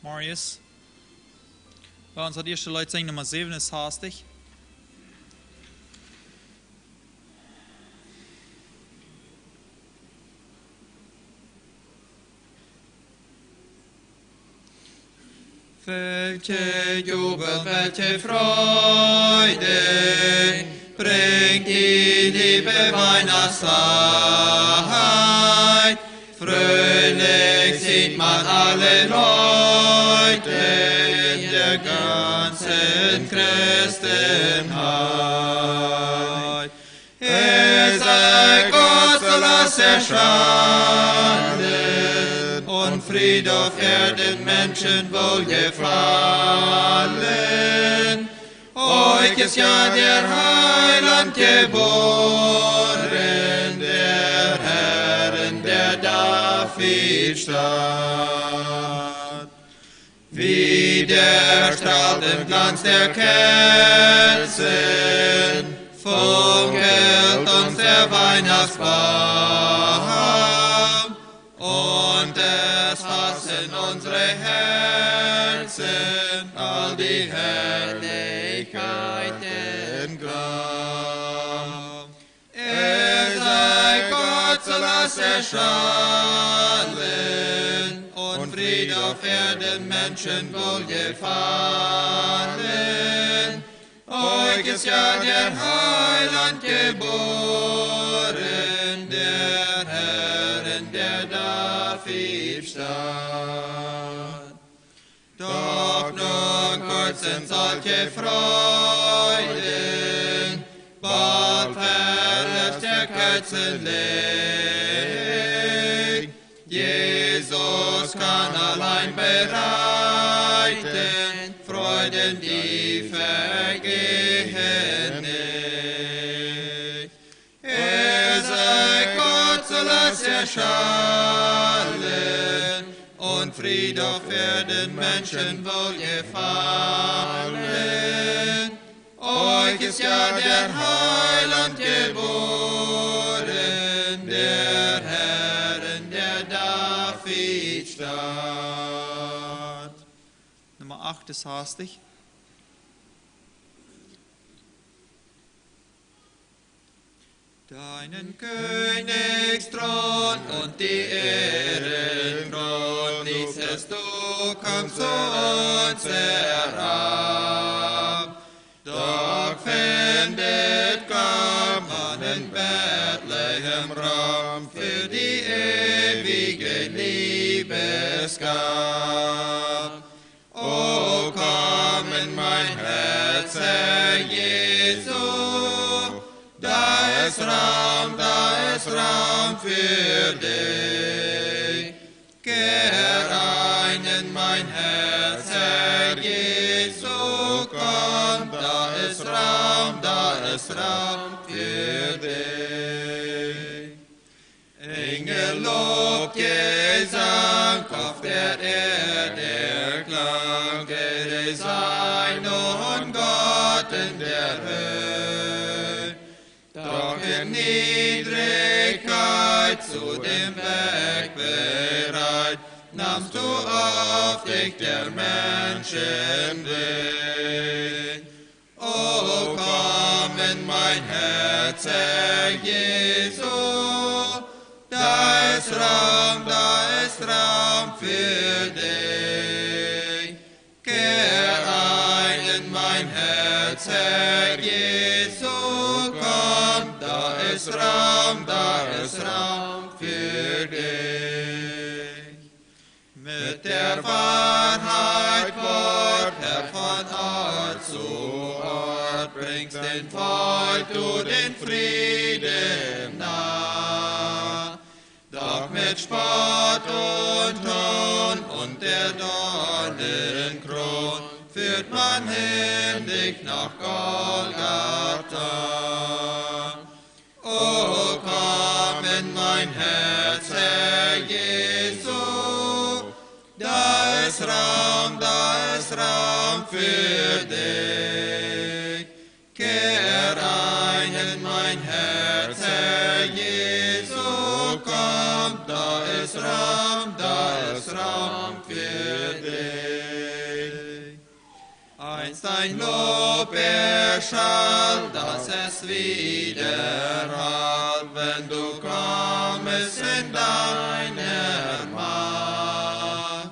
Marius. Bei uns hat eerste Leute singen Nummer 7 ist hastig. Welche Jubel, welche Freude bringt die liebe Weihnachtszeit. Fröhlich sieht man alle Leute in der ganzen Christenheit. Sei Gott, so lass erscheinen und Fried auf Erden, Menschen wohlgefallen. Euch ist ja der Heiland geboren, der Herr, der Davidstadt. Wie der strahlt im Glanz der Kerzen, funkelt uns der Weihnachtsbaum, und es fassen unsere Herzen all die Herrlichkeiten Glanz. Sei Gott, so lass erschallen und Fried auf Erden, Menschen wohlgefallen. Euch ist ja der Heiland geboren, der Herr, der Davidstadt. Doch nun kurz sind solche Freuden, bald verlässt der Kerzenlicht. Jesus kann allein bereiten Freuden, die vergehen nicht. Sei Gott, so lass erschallen und Fried auf Erden, Menschen wohlgefallen. Euch ist ja der Heiland geboren, der Herr, der Davidstadt. Nummer 8 ist hastig. Deinen Königsthron und die Ehrenkron ließest du, komm zu uns herab. Doch findet gar man in Bethlehem Raum für die ewige Liebesgabe. O komm in mein Herz, Herr Jesu, da ist Raum für dich. Kehr ein in mein Herz, Herr Jesu, komm, da ist Raum für dich. Engel lobt Gesang auf der Erde Klang, Ehre sei nun Gott in der Höhe. Doch in Niedrigkeit zu dem Weg bereit, nahmst du auf dich der Menschen Weg. O komm in mein Herz, Herr Jesu, da ist Raum für dich. Kehr ein in mein Herz, Herr Jesu, komm, da ist Raum für dich. Mit der Wahrheit Wort, Herr, von Ort zu Ort, bringst den Volk du den Frieden nah. Doch mit Spott und Hohn und der Dornenkron führt man hin dich nach Golgatha. O komm in mein Herz, Herr Jesu, da ist Raum für dich. Kehr ein in mein Herz, Herr Jesu, komm, da ist Raum für dich. sein Lob erschallt, dass es widerhallt, wenn du kommst in deiner Macht.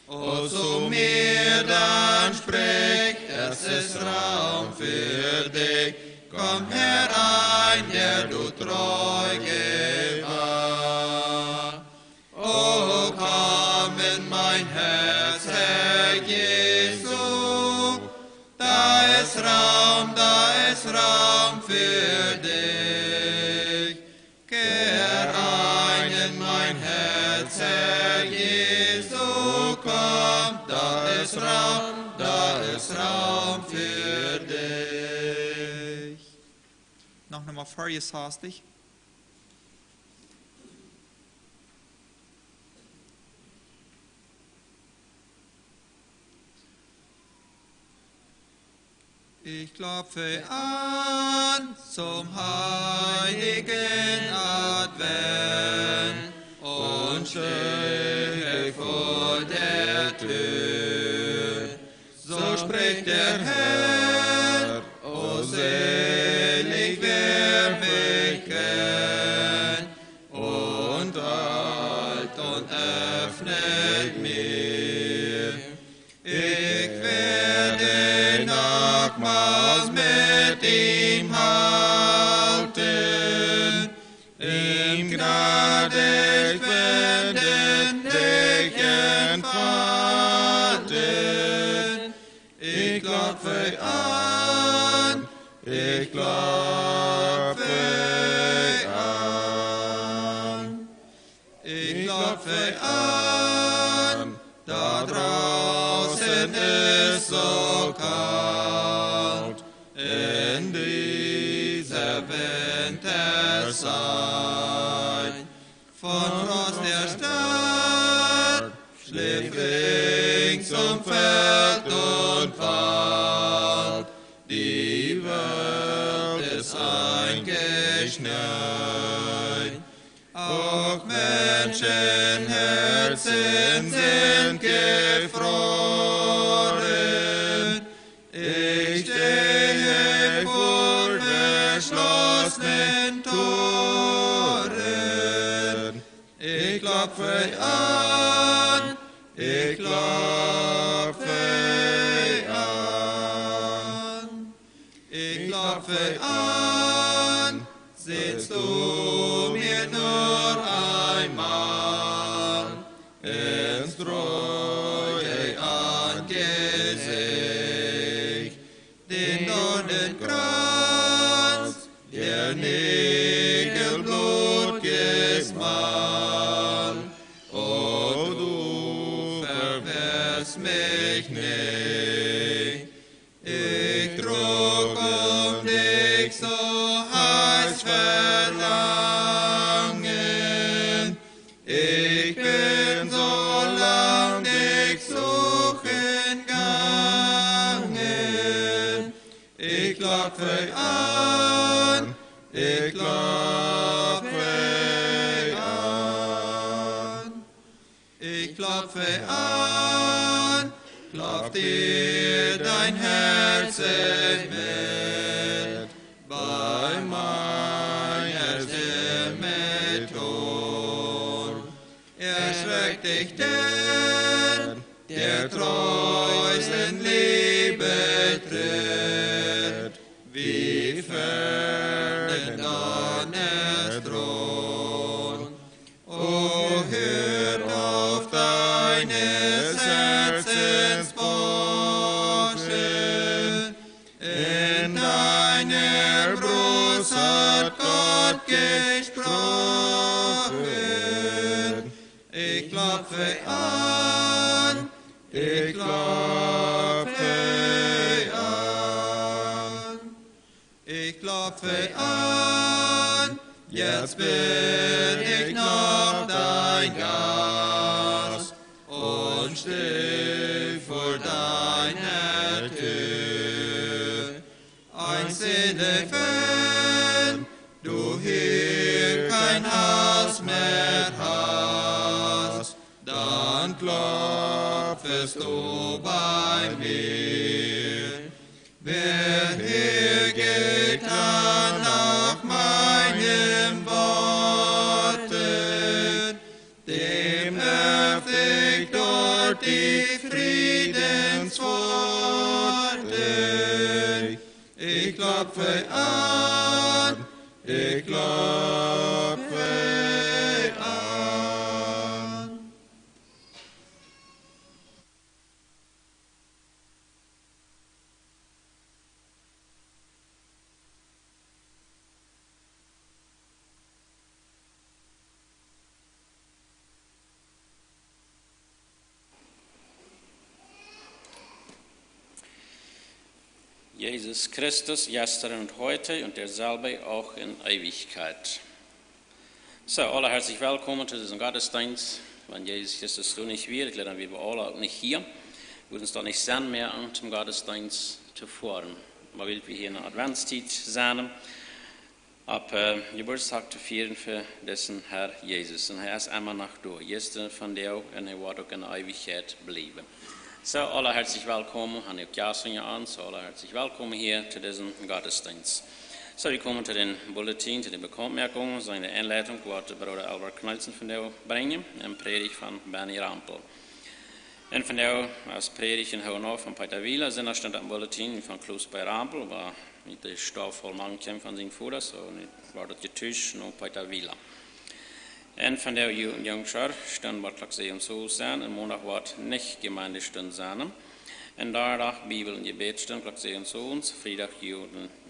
O zu mir dann sprich, es ist Raum für dich, komm herein, der du treu gewahrt. O komm in mein Herz, Herr Jesu, da ist Raum für dich. Kehr ein in mein Herz, Herr Jesu, komm, da ist Raum für dich. Nog nochmal voor je haastig. Ich klopfe an zum heiligen Advent und stehe vor der Tür. So spricht der Herr, o selig wer mich kennt und eilt und öffnet mir. Ich werde nochmals mit ihm halten, ihm gnade spenden, dich entfalten. Ich klopfe an, ich klopfe an, ich klopfe an, da draußen ist so kalt, in dieser Winterzeit. Von Frost der Stadt schläft rings um Feld und Wald, die Welt ist eingeschneit. Auch Menschenherzen sind gefroren. Ich stehe vor verschlossenen Toren. Ich klopfe an, ich klopfe an, ich klopfe an. Sitzt du mir nur einmal ins treue Angesicht, den Dornenkranz, der Nägelblut gesmahnt. O du verwirrst mich nicht, ich trug um dich so heiß verlangen. Ich bin so lang dich suchen gangen. Ich klopfe an, ich klopfe an, ich klopfe an, klopft dir dein Herz mit, bei meiner Stimme Ton. Erschreckt dich der treusten Liebe tritt, wie fern Donnerstrom. O hör auf deines Herzens Porsche, in deiner Brust hat Gott gesprochen. Ich klopfe an, ich klopfe an, ich klopfe an, jetzt bin ich noch dein Gast und steh vor deiner Tür. Einzelne Fan, du hier kein Haus mehr hast, dann klopfest du bei mir. die Friedensworte. Ich klopfe an, ich klopfe an. Jesus Christus, gestern und heute und derselbe auch in Ewigkeit. So, alle herzlich willkommen zu diesem Gottesdienst. Wenn Jesus Christus du nicht wir, dann wir alle auch nicht hier. Wir würden uns doch nicht sein mehr an zum Gottesdienst zu fahren. Aber wir hier in der Adventszeit sein, ab Geburtstag zu feiern für dessen Herr Jesus. Und er ist immer noch da. Gestern von der und er wird auch in Ewigkeit bleiben. So, alle herzlich willkommen, han ich Jason an, so alle herzlich willkommen hier zu diesem Gottesdienst. So, wir kommen zu den Bulletin, zu den Bekanntmerkungen, seine Einleitung wird Bruder Albert Knudsen von der bringen, eine Predigt von Benny Rampel. Und von der als Predigt in Hohenhof von Peter Wieler sind da stand ein Bulletin von Klaus bei Rampel, war mit der Stoff voll Mann von seinem Vater, so war das getäuscht, nur Peter Wieler. En van de jongschar stund wat klok 7 zo zijn, en maandag wat niet gemeindestund zijn. En daardag Bibel en gebedstund klok 7 zo, vrijdag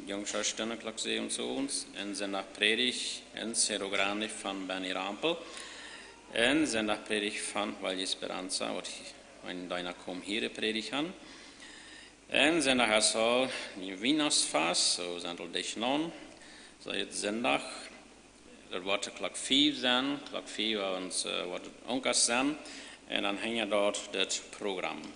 jongschar stund klok 7 zo, en zondag predigt en serogrande van Benny Rampel. En zondag predigt van Valje Speranza, wat een deiner kom hier predigt aan. En zondag is al een Weihnachtsfest, zo zijn al dich non, zo het zondag. Dat wordt klok 5 zijn, klok 4 wordt het onkers zijn en dan hang je dort het programma.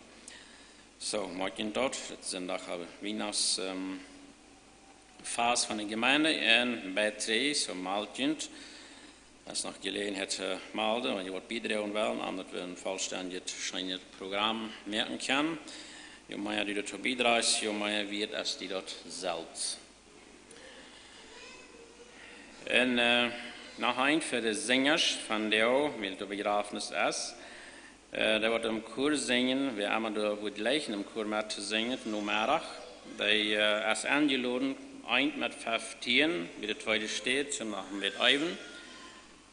Zo, morgen dort, het zondag hebben we Weihnachtsfeest van de gemeente en bij 3, zo maaltjent. Als nog gelegenheid melden, want je wordt bieden wel, omdat we een volständig schijnend programma merken kunnen. Je meer die dat bijdraagt, je meer weet als die dat zelfs. En nog een voor de zingers van de wie de begrafenis is. Daar wordt een koor zingen, we hebben door het lijken een koor met te zingen, nummerig. Die is aangeladen, eind met 15, wie de tweede steht, zum nog met 11.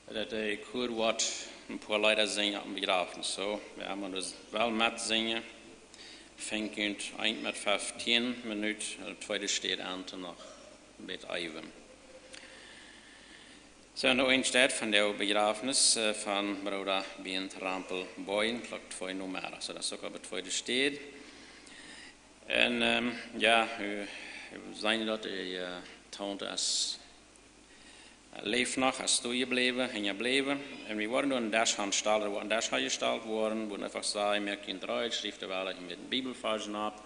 Dat de koor wordt een paar leider zingen op een begrafenis. So, we hebben dus wel met zingen, fängend eind met 15 minuten, de tweede steht aan te nog met 11. So, noch ein Stadt von der Begrafenis von Bruder Bernd Rampel Boyen, klok 2 Nummer, so das sogar bei 2 steht. Und ja, wir zijn dat die Tante als leeft nog, als toegebleven, en gebleven. En we worden door een dash aanstellen, worden dash gesteld worden, worden einfach sagen, merkt in Deutsch, schrift er wel met een Bibelversen ab.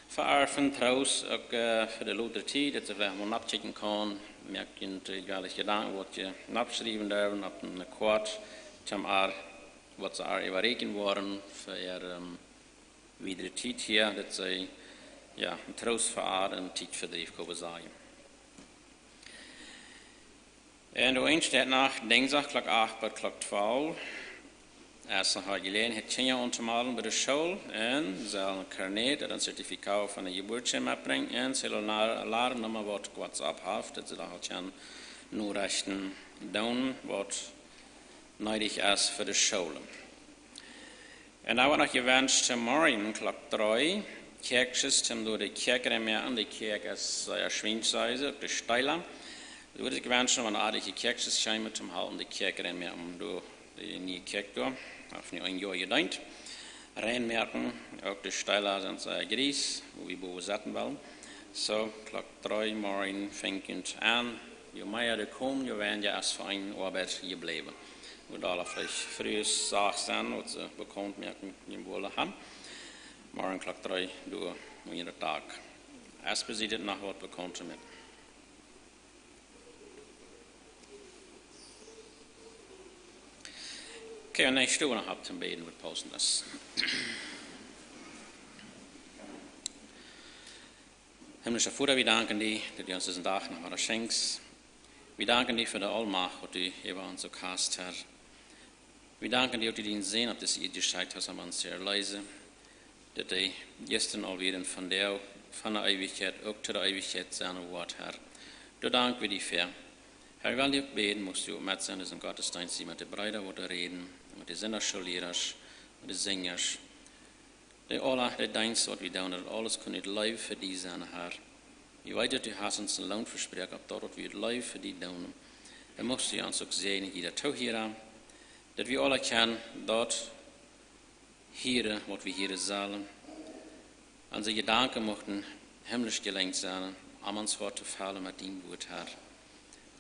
Verarfen, trouwens, ook voor de latere tijd, dat ze vielleicht mal abchecken kan. Merkt in welche Gedanken wordt je abschrijven durven op een kwart, wat ze er überreken worden voor videre tijd hier, dat ze ja, een troost voor en tijdverdrijf kunnen zijn. En door een staat nach dinsdag klok 8 tot klok 12. Als nog gelegenheid het kindje ontmalen bij de school en ze een carnet en een certificaat van de geboorte meebrengen en ze zullen leren nummer wat WhatsApp heeft, dat ze dan gaan noorrechten doen wat nodig is voor de school. En dan wordt nog gewenst morgen klok 3 kerkjes door de kerkremmen aan de kerk is schwingsize op de steiler. Er wordt gewenst om een aardige kerkjes schijmen te halen de kerkremmen om door de nieuwe kerk door. Auf ein Jahr gedenkt. Reinmerken, auch die Steiler sind sehr gries, wo wir besetzen wollen. So, klok 3 morgen fängt an. Je mehr die kommen, je werden ja als für eine Arbeit geblieben. Und alle vielleicht früh sagen, was sie bekommt, merken, die wollen haben. Morgen klok 3 durch jeden Tag. Erst besiedet nach was bekommt sie mit. Okay, und ich stehe noch ab zum Beten, wir posten das. Himmlischer Vater, wir danken dir, dass du uns diesen Tag noch mal schenkst. Wir danken dir für die Allmacht, die du über uns so hast, Herr. We danken dir dat die zin op deze Ewigkeit hast, am zeer leise. Dat die gestern alweer van jou, van de eeuwigheid, ook tot de eeuwigheid zijn woord, Herr. Du dank wir dir für. Herr, wil je ook beden, moest u met zijn, dus een gottesdienst, die met de bruiden worden reden, met de zinnerschulleraars, met de zingers. Die alle, die dienst wat we doen, dat alles kunnen live voor die zijn, Herr. Je weet dat u hast ons een loon verspreken, op dat we het live voor die doen. En moest u ons ook zegenen, hier toe hier aan, dat we alle kennen, dat hier, wat we hier zullen, onze gedanken mochten himmlisch gelenkt zijn, om ons hart te vallen met die woord, Herr.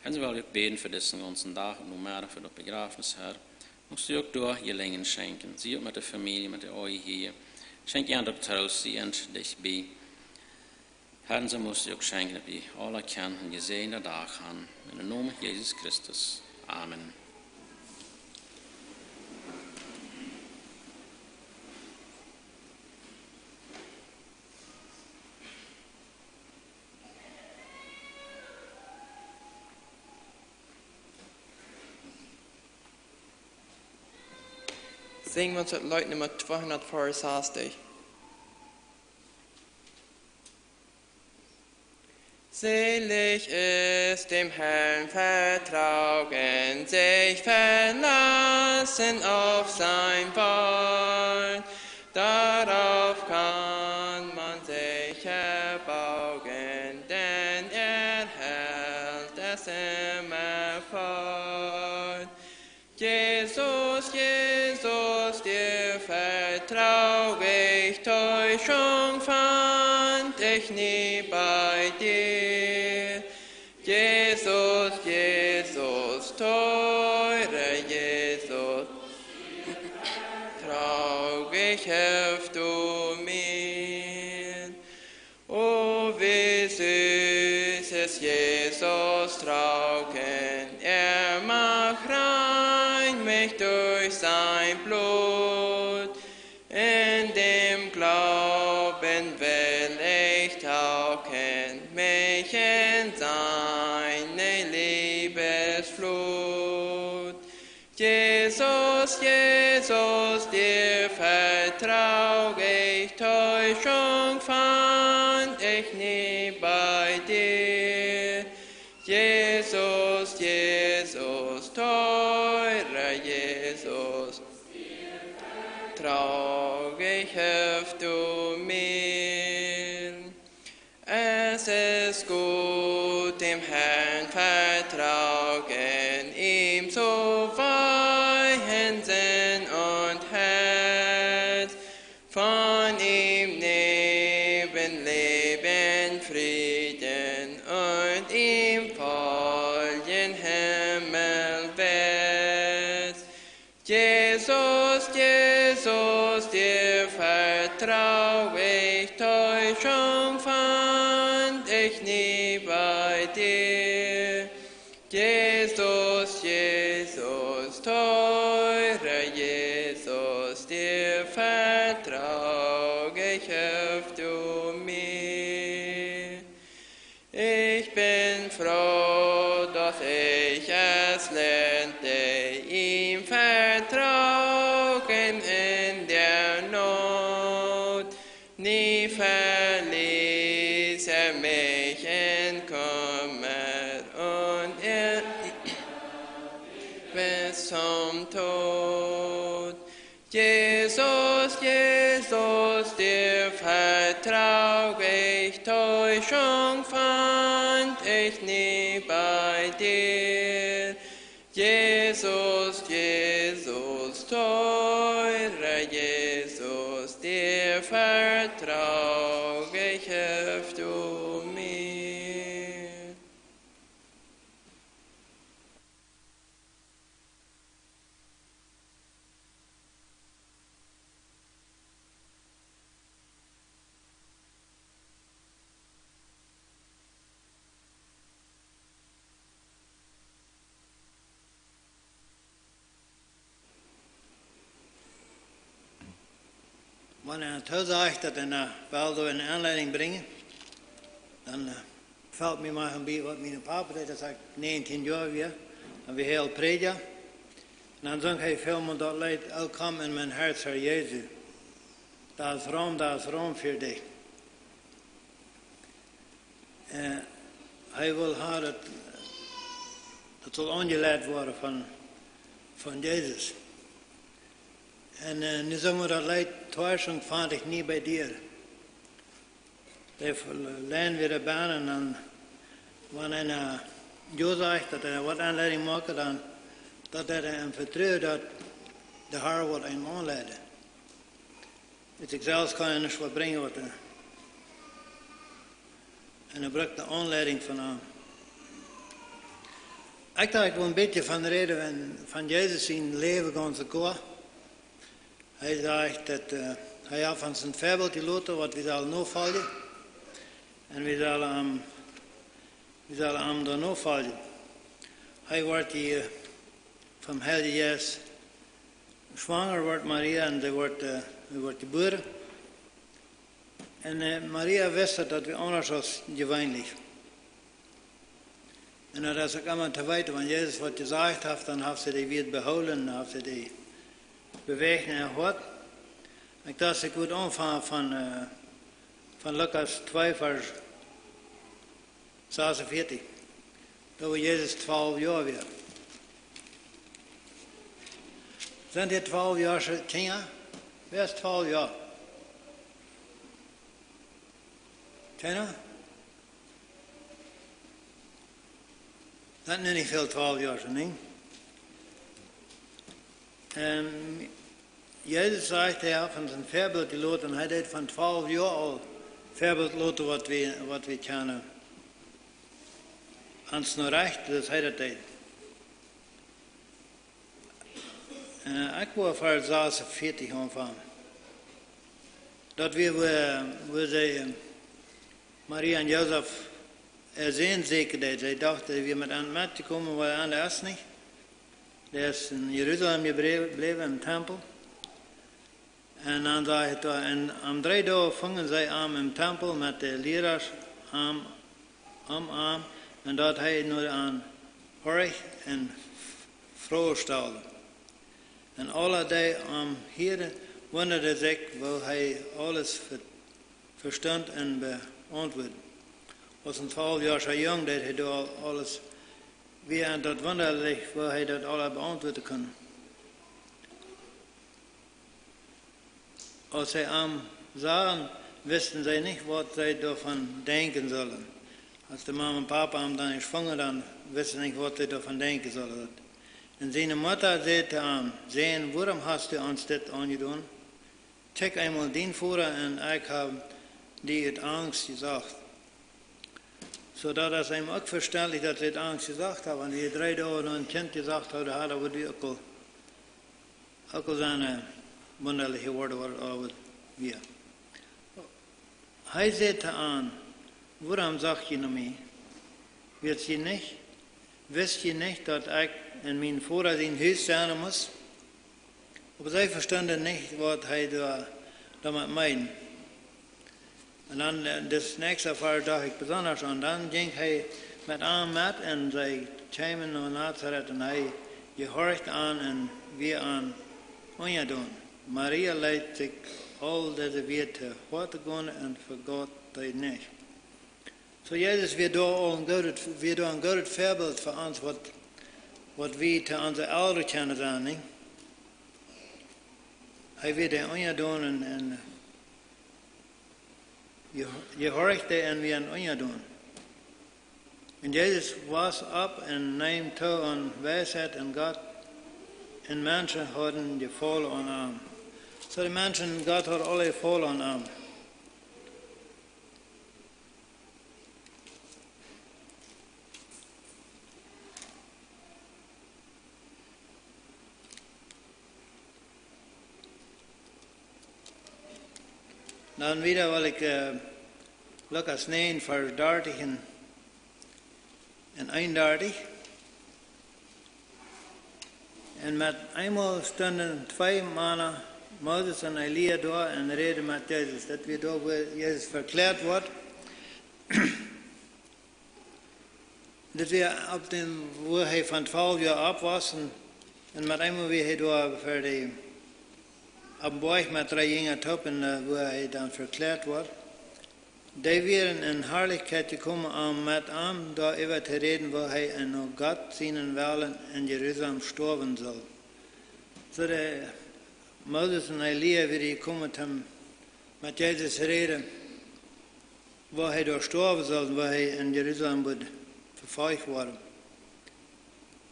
En ze wil ook beden voor deze ganzen dag, en nog meer voor de begrafenis, Herr. Moest u ook door je lengen schenken. Zie ook met de familie, met de ogen hier. Schenk je aan op thuis, zie en dichtbij. Herr, ze moest u ook schenken, dat we alle kennen en gezegende dag gaan. In de naam van Jezus Christus. Amen. Singen wir uns das Lied Nummer 264. Selig ist dem Herrn vertrauen, sich verlassen auf sein Wort. Darauf kann man sich erbaugen, denn hält es immer fort. Jesus, Jesus, dir vertrau ich, Täuschung fand ich nie bei dir. Jesus, Jesus, teure Jesus, trau ich, hilf du mir. Oh, wie süß ist Jesus tragen, macht rein mich durch sein Blut. In dem Glauben will ich tauchen, mich in seine Liebesflut. Jesus, Jesus, dir vertrau ich, Täuschung fand ich nie bei dir. Jesus, Jesus, teurer Jesus, trau ich, hilf du mir. Es ist gut, dem Herrn vertrauen, ihm zu weihen Sinn und Herz, von ihm neben Leben, Frieden und ihm folgen Himmelwärts. Jesus, Jesus, dir vertrau ich, Täuschung fand ich nie bei dir. Jesus, Jesus, teurer Jesus, dir vertrau ich, hilf du mir. Ich bin froh, dass ich es lernte, ihm vertrauen in der Not. Nie verließ mich in Kummer und bis zum Tod. Jesus, Jesus, dir vertrau ich, Täuschung fand ich nie bei dir. Jesus, Jesus, teurer Jesus, dir vertrau ich, hilf du mir. Wanneer het heel zegt dat een wel een aanleiding brengen, dan valt me maar een beetje wat mijn papa deed, dat ik 19 jaar weer, en we heel predigen. En dan zong hij veel meer dat leid, al kom in mijn hart, Heer Jezus. Dat is room voor dich. Hij wil haar dat zal ongeleid worden van Jezus. En nu zeggen we dat leid, Täuschung fand ich nie bij dir. Daar lernen we de baan en dan, wanneer een Jo zegt dat hij wat aanleiding maakt, dan dat hij hem vertrouwt dat de haar wordt hem aanleiden. Dus ik zelfs kan je niet wat brengen wat en hij brengt de aanleiding van hem. Ik dacht wel een beetje van de reden van Jezus zijn leven gaan ze komen. Hij zegt dat hij had van zijn voorbeeld gelaten wat we zullen nog volgen. En we zullen hem dan nog volgen. Hij wordt hier van Heilige Jezus zwanger, wordt Maria en hij wordt geboren. En Maria wist dat we anders was gewöhnlich. En dat is ook allemaal te weten, want Jezus wat gezegd heeft, dan heeft ze die weer behouden, dan heeft ze die beweging gehoord. Ik dacht, ik moet aanvangen van Lucas 2, vers 46. Dat we Jezus 12 jaar weer. Zijn die 12 jaar kinderen? Wer is 12 jaar? Kennen? Dat is niet veel 12 jaar, niet? En Jezus zegt hij van zijn voorbeeld gelaten, en hij deed van 12 jaar al voorbeeld laten wat we kennen. Ans naar recht, dus hij dat deed. Ik wil voor 46 aanvangen. Dat we zei Maria en Jozef zijn zeker dat zij dachten dat we met aan het te komen, maar aan de eerst niet. Die is in Jeruzalem gebleven, in de tempel. En dan zei het en om 3 dagen vangen zij aan in de tempel met de leraars arm. En dat hij nu aan horch en vrouw stelde. En alle die am Heeren wonderde zich, waar hij alles verstand en beantwoordde. Was een 12 jaar zo jong dat hij door alles weer aan dat wonderlijk, waar hij dat alles beantwoorden kon. Als zij hem zagen, wisten zij niet wat zij daarvan denken zullen. Als de mama en papa hem dan is vangen, dan wisten ze niet wat zij daarvan denken zullen. En zijn moeder zei te hem, Zijn, waarom hast du ons dit aangedaan? Check eenmaal die voor en ik heb die het angst gezegd. Zodat het hem ook verstandig dat ze het angst gezegd hebben. Want die 3 dagen een kind gezegd hadden, hadden we ook al zijn wonderlijke woorden worden weer. Hij zei te hem, waarom zeg je naar mij? Wist je niet dat ik en mijn vader in huis zijn moest? Maar zij verstonden niet wat hij daarmee meende. En dan, das nächste Fall dacht ik besonders aan. Dan ging hij met aan met en zij kwamen naar Nazareth en hij gehorcht aan en weer aan ongedaan. Maria leidt zich al deze weer te hoort gaan en vergat hij niet. So Jezus weer door een goed voorbeeld voor ons wat we te onze ouderen kennen zijn, niet? Hij weer de ongedaan en je hoort en weer een ongedaan. En Jezus was op en neemt toe aan wijsheid en God. En mensen hadden gevallen aan hem. So de mensen, God had alle gevallen aan hem. Dan wieder wil ik Lucas 9, vers 30 en 31. En met eenmaal stonden 2 mannen, Mozes en Elia, door en reden met Jezus. Dat weer door waar Jezus verklaard wordt. Dat weer op den, waar hij van 12 jaar op was. En En met eenmaal wie hij door voor de op Borg met 3 jonge toppen, waar hij dan verklaard wordt. Die waren in Herrlichkeit gekommen, om met hem daarover te reden, waar hij in Gott zijn willen in Jeruzalem sterven zal. So de Moses en Elia weer gekommen om met Jezus reden, waar hij door sterven zal, waar hij in Jeruzalem moet vervolgd worden.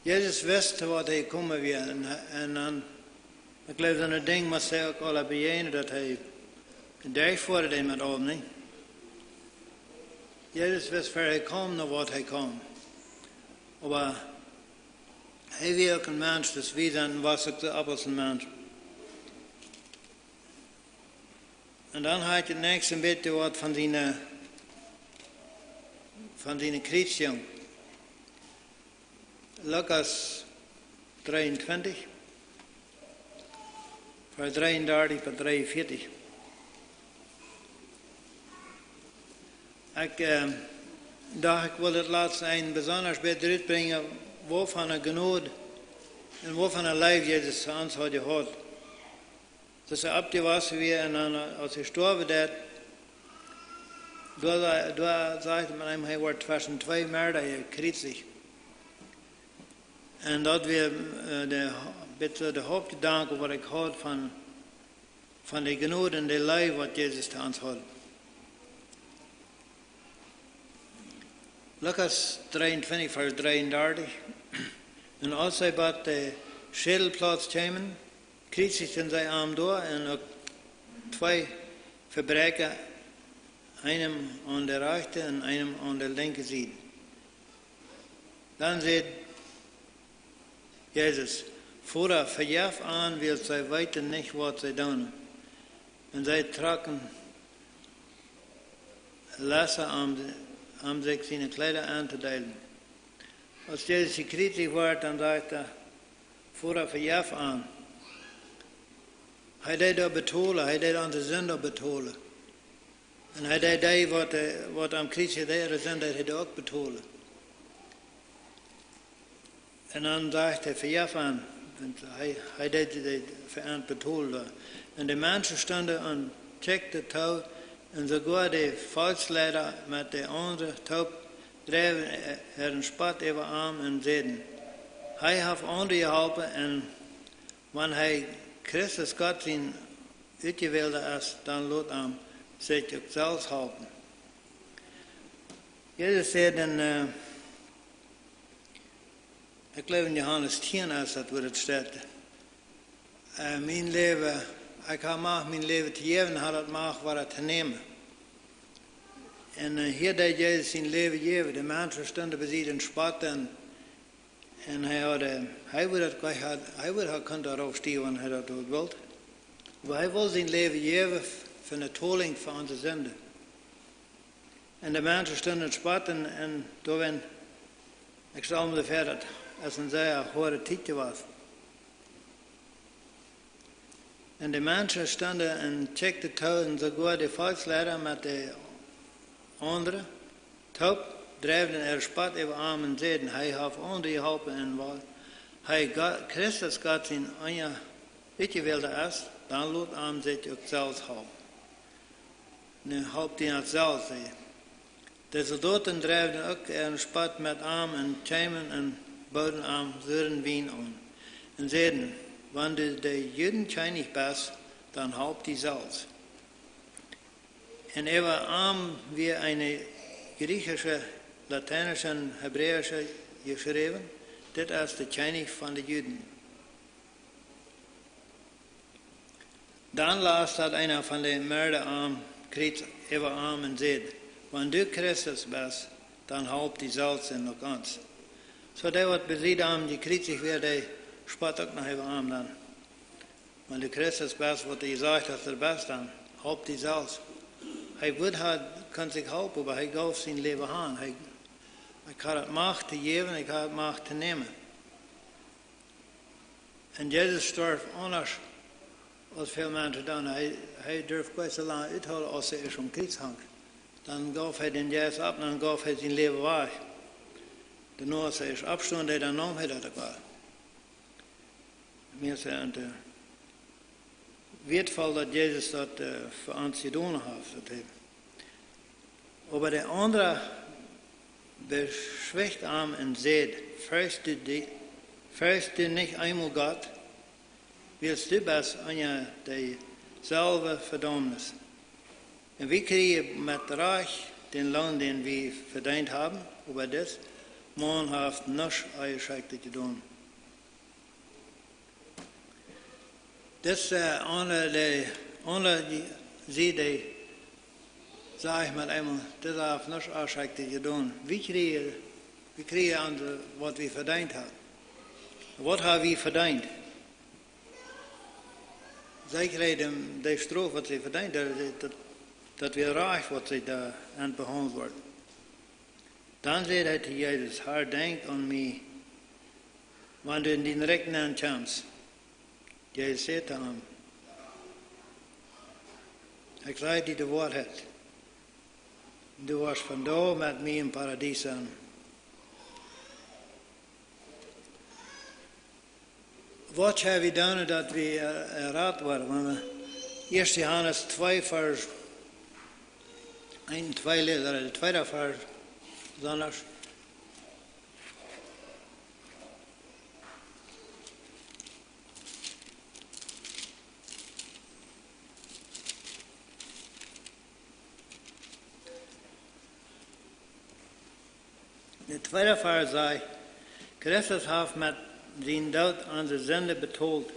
Jezus wist wat hij komen weer en dan, ik geloof dat het ding moest hij ook alle bejenen dat hij gedreigd wordt met hem niet. Jezus wist waar hij kwam naar wat hij kwam. Maar hij was ook een mens, dus wie dan was ook de appels een mens. En dan had je het nächste een beetje wat van die kriegsjong. Lucas 23, vers 33 tot 43. Ik wil het laatste een bijzonders beetje uitbrengen, waarvan een genoeg en waarvan een lijf Jezus aan ons had gehad. Dus hij op die was weer en dan, als hij gestorven werd, daar zei men hem, hij wordt tussen 2 merden kritisig. En dat weer de hoofdgedanke wat ik had van de genoeg en de lijf wat Jezus aan ons had. Lucas 23, vers 33. En als zij bij de schedelplaats kwamen, kriegten zij aan door en ook 2 verbreker, einem aan de rechter en einem aan de linker zijde. Dan zei Jezus, vooraf verjaf aan, wil zij weten niet wat zij doen. En zij trokken lassen om zich zijn kleider aan te delen. Als Jezus kritisch wordt, dan zegt hij, vooraf verjaf aan. Hij deed dat betolen, hij deed aan de zonde betolen. En hij deed wat aan Christus deed, en deed hij ook betolen. En dan zegt hij, verjaf aan. Hij deed het betolen. En de mensen stonden en checkten touw. En sogar de volksleider met de andere top dreven er een spat over arm en zeiden, hij heeft anderen geholpen en wanneer hij Christus God zijn uitgewilde is, dan laat hem zich ook zelfs helpen. Jezus zei dan, ik geloof in Johannes 10 als dat wordt het staat, mijn leven, ik heb mijn leven te geven, had het mag wat te nemen. En hier deed Jezus zijn leven geven. De mensen stonden bij zich in spat en hij would kunnen erop steken wanneer hij dat wilde. Maar hij wil zijn leven geven voor de toling van onze zonde. En de mensen stonden in spat en toen, ik stel me verder, als een zeer hoge tijdje was. En de mensen stonden en checkten touw en sogar de volksleider met de andere top dreven er spat over arm en zeiden, hij heeft anderen geholpen en wat hij Christus God zijn anja uitgewilde is, dan laat hem zich ook zelfs helpen. Nu helpt hij het zelfs. De soldaten dreven ook er spat met arm en chamen en boden arm zuren wien aan. En zeiden, wanneer de Juden scheinig best, dan helpt hij zelfs. En er arm wie eine griechische, lateinische en hebräische geschreven. Dit is de scheinig van de Juden. Dan las dat einer van de murderarm kreeg over arm en zei, wanneer du Christus bent, dan helpt hij zelfs en ook ons. Zo dat wat bezit arm, die kreeg zich weer, die spat ook nog over arm dan. Wanneer du Christus bent, wat hij zegt dat er best dan, helpt hij zelfs. Hij kan zich helpen, maar hij gaf zijn leven aan. Hij had het macht te geven, hij had het macht te nemen. En Jezus stierf anders als veel mensen dan. Hij durft kwijt zo lang uithouden als hij is om kruis hangt. Dan gaf hij den Jezus op en dan gaf hij zijn leven weg. Daarna als hij is opstond, dan nam hij dat ook wel. mir sagen, wertvoll, dass Jesus das für uns getan hat. Aber der andere beschwächt arm und sagt, fürst du nicht einmal Gott, willst du was an die selbe Verdammnis. Und wir kriegen mit Reich den Lohn, den wir verdient haben, aber das manhaft nicht eingeschränkt zu tun. Das ist eine Seite, sage ich mal einmal, das darf nicht eingeschränkt zu tun. Wir kriegen an, was wir verdient haben. Was haben wir verdient? Sie kriegen die Strafe, was sie verdient, dass wir reich, was sie da an behandelt werden. Dann sagt er zu Jesus, Herr, denk an mich, wenn du in den Rechten ankommst. Jesus sagt zu ihm, ich sage dir die Wahrheit. Du wirst von da mit mir im Paradies sein. Was haben wir getan, dass wir erraten waren? Wenn wir 1. Johannes 2, Vers 1 und 2 lesen, oder der zweite Vers, sondern der zweite Vers sagt, Christus hat mit zijn dood aan de zonde betaald.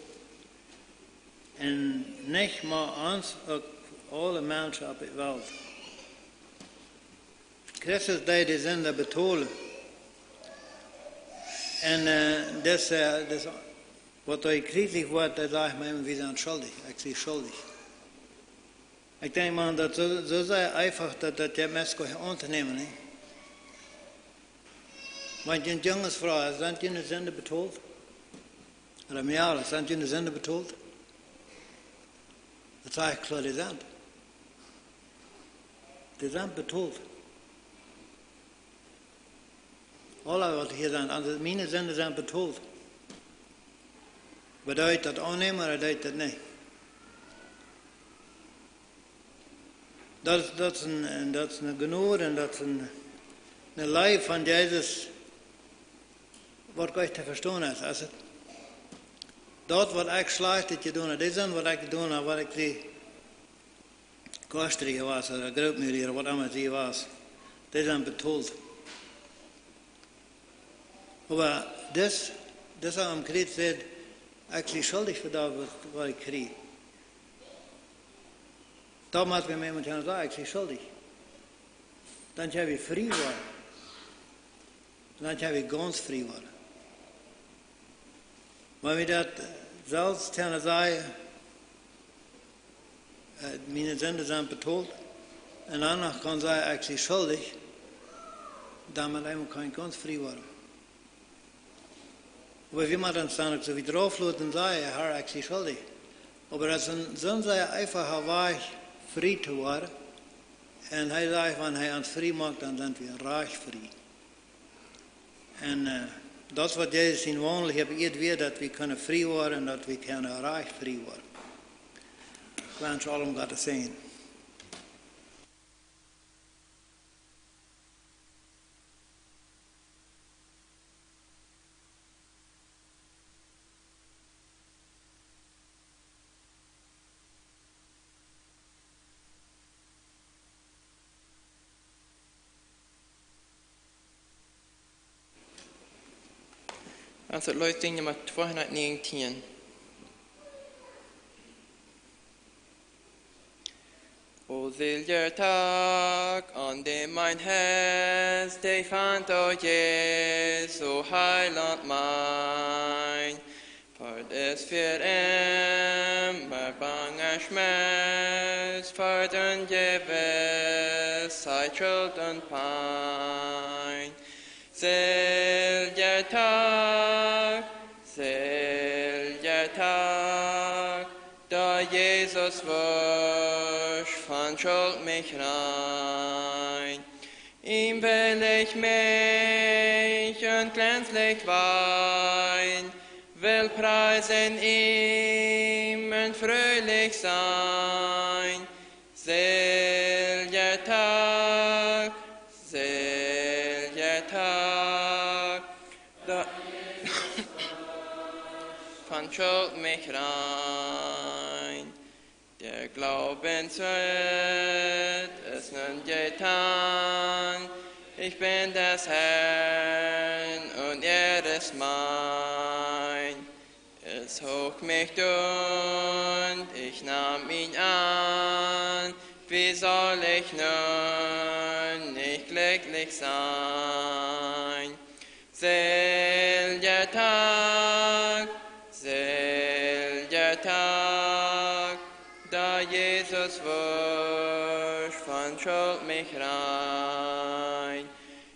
En niet maar ons, ook alle mensen op de wereld. Christus deed de zonde betalen. En dat wat hij kritisch wordt, dat zeg ik me, we zijn schuldig. Ik zie schuldig. Ik denk man, dat zo sei einfach, dat je mensen kan ondernemen. He? Want je jongens vraagt, zijn je de zonde betaald? Oder mehr, sind die in der Sünde betont? Das sage ich klar, die sind. Die sind betont. Alle, was hier sind, also meine Sünde sind betont. Bedeutet das annehmen oder bedeutet das nicht? Dat is een genade en dat is een lijf van Jezus, wat ik te verstaan is. Also, dat wat ik slecht gedaan heb, dat is wat ik gedaan heb, wat ik die kostrijke was, of grootmoeder, of wat allemaal die was. Dat is betaald. Maar dat is am Krieg zegt, ik zie schuldig voor dat wat ik kreeg. Damals, wenn mir jemand sagt, ich bin schuldig, dann habe ich frei geworden. Dann habe ich ganz frei geworden. Wenn wir das selbst sagen, meine Sünden sind betont, und danach kann ich sagen, ich bin schuldig, dann kann ich ganz frei werden. Aber wie man dann so wie drauflädt und sagt, Herr, ich bin schuldig. Aber das ist ein einfacher Weg, frei zu werden. Und er sagt, wenn er uns frei macht, dann sind wir reich frei. Und das, was Jesus in Wandel hat, wird, dass wir können frei werden und dass wir können reich frei werden. Ich wünsche allem Gottes Segen. Also Leute, Nummer 219. O seliger Tag, an dem mein Herz dich fand, o Jesu, Heiland mein, für des für immer banger Schmerz, für den Gewissheit, Schuld und Pein. Seliger Tag, da Jesus wusch von Schuld mich rein. Ihm will ich mich und glänzlich wein, will preisen ihm und fröhlich sein. Seliger Tag, da von Schuld mich rein. Der Glaubenswert ist nun getan. Ich bin des Herrn und er ist mein. Es hoch mich und ich nahm ihn an. Wie soll ich nun nicht glücklich sein? Seliger Tag, da Jesus wusch von Schuld mich rein.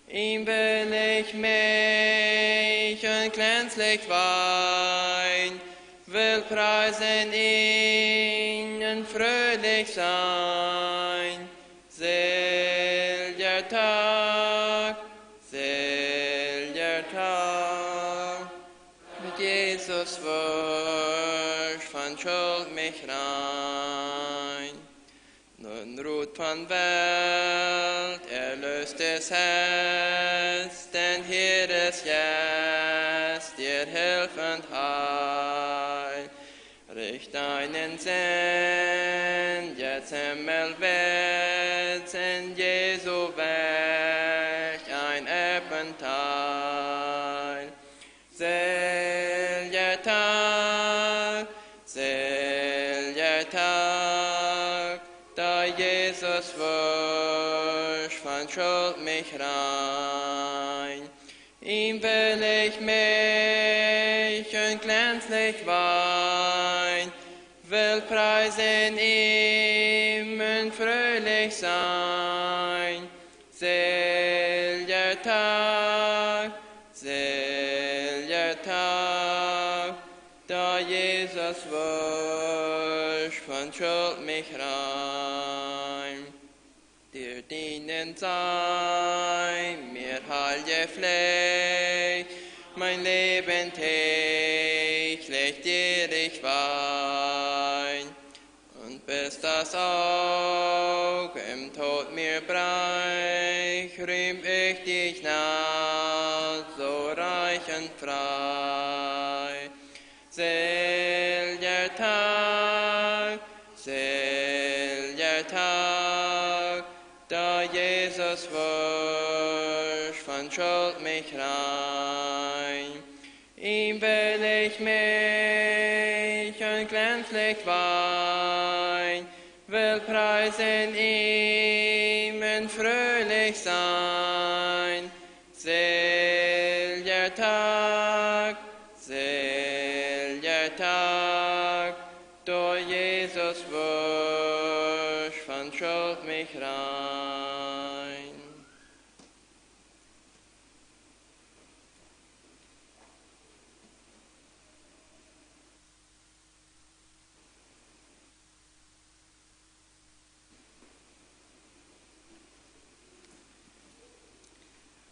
Ihm will ich mich und glänzlich wein, will preisen ihn und fröhlich sein. Seliger Tag, mit Jesus wusch von Schuld mich rein. Nun ruht von Welt, erlöst das Herz, denn hier ist jetzt dir helfend Heil. Richt deinen Sinn, jetzt himmelwärts, in Jesu Werk ein Erbenteil. Seliger Tag, da Jesus wusch von Schuld mich rein. Ihm will ich mich und glänzlich wein, will preisen ihm und fröhlich sein. Seliger Tag, da Jesus wusch von Schuld mich rein. Dir dienen sei mir heilige Pflicht, mein Leben täglich dir ich weih. Und bis das Auge im Tod mir breich, rühm ich dich nah, so reich und frei. Seliger Tag, da Jesus wusch von Schuld mich rein. Ihm will ich mich und glänzlich wein, will preisen ihm und fröhlich sein. Seliger Tag, da Jesus wusch von Schuld mich rein.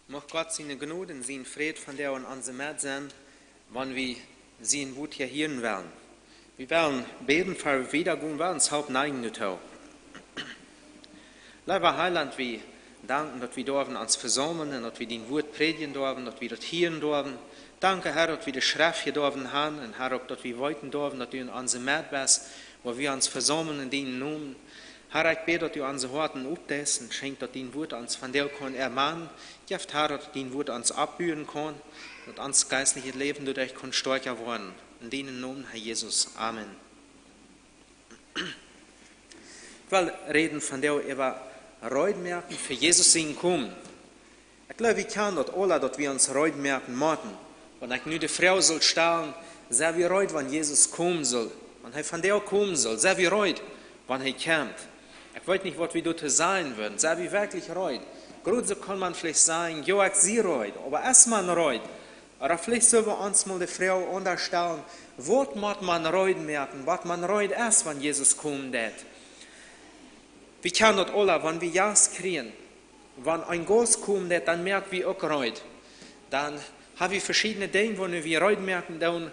Mag Gott seine Gnade und sein Fried von der und an sie mit sein, wann wir sein Wort hier hören werden. Wir werden beten, für wir wiedergehen, werden uns hauptneigen nicht tun. Lieber Heiland, wir danken, dass wir dürfen uns versammeln, dass wir dein Wort predigen dürfen, dass wir das hören dürfen. Danke, Herr, dass wir die Schrift hier dürfen haben und Herr, dass wir weiten dürfen, dass du in unsere Mitte bist, wo wir uns versammeln in deinen Namen. Herr, ich bete, dass du unsere Worte aufdeckst und schenkt, dass dein Wort uns von dir kann ermahnen. Gift, Herr, dass dein Wort uns abbühren kann, dass uns geistliches Leben durch dich kann stärker werden. In deinen Namen, Herr Jesus. Amen. Ich will reden von der über Reutmerken für Jesus singen kommen. Ich glaube, wir können das alle, dass wir uns Reutmerken machen. Wenn ich nur die Frau soll stellen, sehr wie Reut, wenn Jesus kommen soll. Wenn er von der kommen soll, sehr wie Reut, wenn er kommt. Ich weiß nicht, was wir dort sein würden, sehr wie wirklich Reut. Gerade so kann man vielleicht sagen, ja, ich sehe Reut, aber erstmal Reut. Oder vielleicht sollen wir uns mal die Frau unterstellen, was muss man Reut merken, was man Reut erst, wenn Jesus kommen wird. Wir kennen das alle, wenn wir Jas kriegen, wenn ein Gast kommt, dann merken wir auch Reut. Dann haben wir verschiedene Dinge, wo wir Reut merken, dann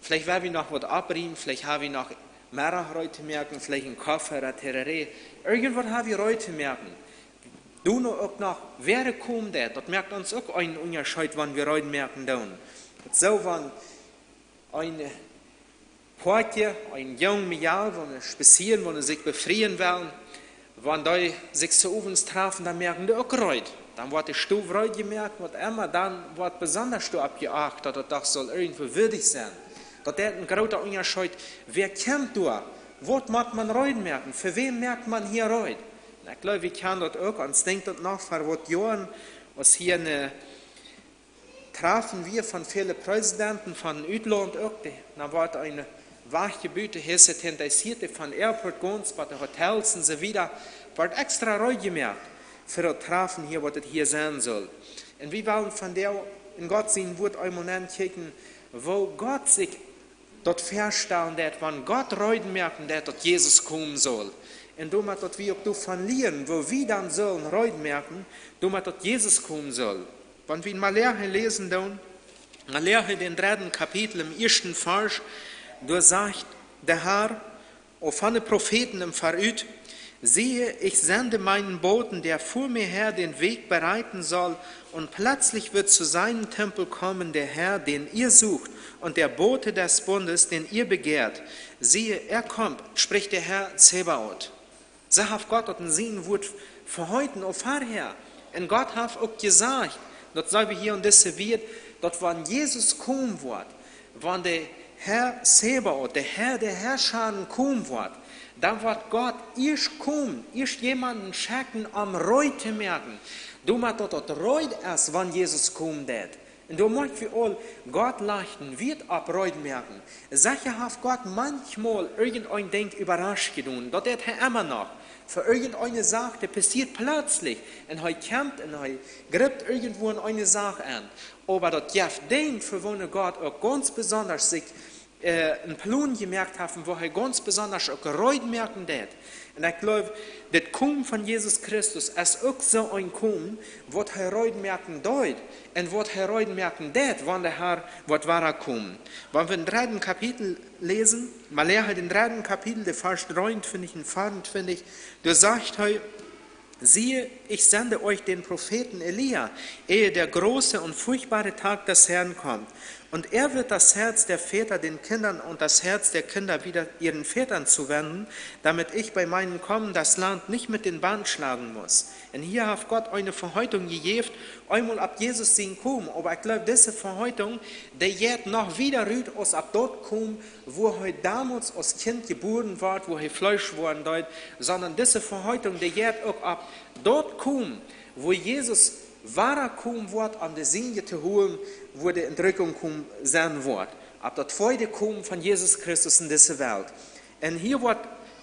Vielleicht werden wir noch was abbringen, vielleicht haben wir noch mehrere Leute merken, vielleicht ein Koffer oder Terroré. Irgendwas haben wir Leute merken. Du auch noch, wer kommt das merkt uns auch einen Unterschied, wenn wir heute merken. So, wenn ein Portje, ein junger Mial, wenn sie spazieren, wenn sie sich befreien wollen, wenn die sich zu uns treffen, dann merken die auch Reut. Dann wird die Stufe Reut gemerkt, wird immer dann wird besonders abgeachtet, dass das soll irgendwo würdig sein. Das ist ein großer Unterschied. Wer kennt da? Was macht man Reut merken? Für wen merkt man hier Reut? Ich glaube, wir kennen das auch. Und ich denke, das noch vor was Jahren, was hier trafen wir von vielen Präsidenten von Utland auch. Da war eine Wachgebüte, hier sind Interessierte von Airport Guns, bei den Hotels und so weiter, wird extra Reut gemerkt für das Treffen hier, was das hier sein soll. Und wir wollen von der in Gott sehen, wird einmal kicken, wo Gott sich dort feststellen wird, wenn Gott Reut merken wird, dass Jesus kommen soll. Und damit, dass wir auch verlieren, wo wir dann sollen Reut merken, damit, dass Jesus kommen soll. Wenn wir in Malachi lesen, dann, Malachi, den 3. Kapitel, im 1. Vers, da sagt der Herr, auf von den Propheten im Verüt, siehe, ich sende meinen Boten, der vor mir her den Weg bereiten soll, und plötzlich wird zu seinem Tempel kommen der Herr, den ihr sucht, und der Bote des Bundes, den ihr begehrt. Siehe, er kommt, spricht der Herr Zebaoth. So hat Gott und sehen wird für heute und vorher. Und Gott hat auch gesagt, das sagen wir hier und das wird, dass wenn Jesus kommen wird, wenn der Herr Zebaoth, der Herr der Herrscher kommen wird, dann wird Gott erst kommen, erst jemanden schicken, am Reut zu merken. Du musst dort Reut erst, wenn Jesus kommen wird. Und du musst für all Gott leichten, wird ab Reut merken. Sicher hat Gott manchmal irgendein Ding überrascht getan. Das hat er immer noch. Für irgendeine Sache, die passiert plötzlich. Und er kämpft und er greift irgendwo eine Sache an. Aber das gibt den, für wo Gott auch ganz besonders sich einen Plan gemerkt haben, wo er ganz besonders auch Reut merken wird. Und ich glaube, das Kommen von Jesus Christus ist auch so ein Kommen, was er Reut merken deut und was er Reut merken wird, wenn der Herr wird wahrer kommen. Wenn wir den 3. Kapitel lesen, Malachi den 3. Kapitel, der Vers 23 und 24, da sagt er, siehe, ich sende euch den Propheten Elia, ehe der große und furchtbare Tag des Herrn kommt. Und er wird das Herz der Väter den Kindern und das Herz der Kinder wieder ihren Vätern zuwenden, damit ich bei meinem Kommen das Land nicht mit den Bann schlagen muss. Und hier hat Gott eine Verheitung gegeben, einmal ab Jesus sein kommen. Aber ich glaube, diese Verheitung, der jetzt noch wieder rührt, aus ab dort kommen, wo er damals als Kind geboren war, wo er Fleisch worden dort, sondern diese Verheitung, der jetzt auch ab dort kommen, wo Jesus wahrer kommen wird, um die Sünde zu holen, wo die Entrückung sein wird. Ab das zweite Kommen von Jesus Christus in diese Welt. Und hier wird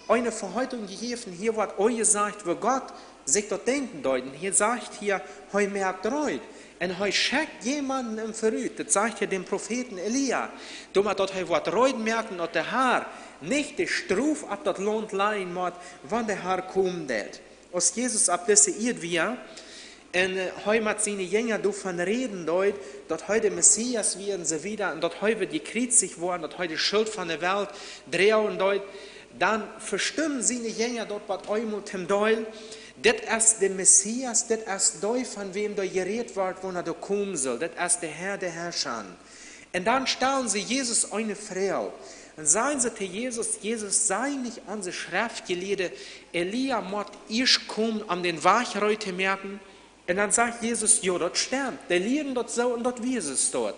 eine Verheitung gegeben, hier wird euch gesagt, wo Gott sich dort denken deuten. Hier sagt hier, heu merkt Reut. Und heu schickt jemanden im Verrüt. Das sagt hier dem Propheten Elia. Dummer dort heu wird Reut merken, dass der Herr nicht die Struf ab das Land leihen wird, wann der Herr kommen wird. Als Jesus ab diese wir, und heute mit seinen Jüngern davon reden, dass heute Messias werden sie wieder, und dass heute gekreuzigt worden, dass heute die Schuld von der Welt drehen, dann verstimmen seine Jünger dort bei einmal zum Deul, das ist der Messias, das ist der, von wem da geredet wird, wo er da kommen soll, das ist der Herr der Herrscher. Und dann stellen sie Jesus eine Frau. Und sagen sie zu Jesus, Jesus sei nicht an die Schriftgelehrte, Elia muss erst kommen, um den Wachreut zu merken. Und dann sagt Jesus, ja, das stimmt. Der liegen dort so und dort wie es dort.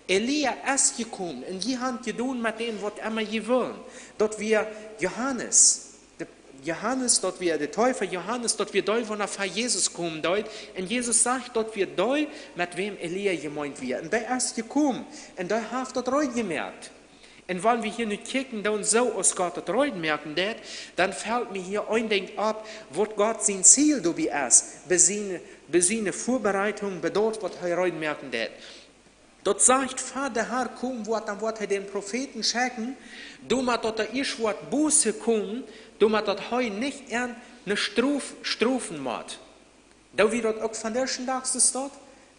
Elia ist gekommen und die haben getan mit dem, was immer sie wollen. Dort wir Johannes, dort wir der Täufer Johannes, dort wir dort, wo nach Jesus kommen, dort. Und Jesus sagt, dort wir dort, mit wem Elia gemeint wird. Und der ist gekommen und der hat dort Reut gemerkt. Und wenn wir hier nicht kicken, dann so aus Gott das Reut merken, dann fällt mir hier ein Ding ab, wo Gott sein Ziel dabei ist, bei seiner Vorbereitung, bei dort, was er Reut merken wird. Dort sagt, Vater, der Herr kommen wird, dann wird er den Propheten schicken, damit dort der erst wird Buße kommen, damit dort heu nicht eine Strufen wird. Da wird dort auch von der Tag ist dort,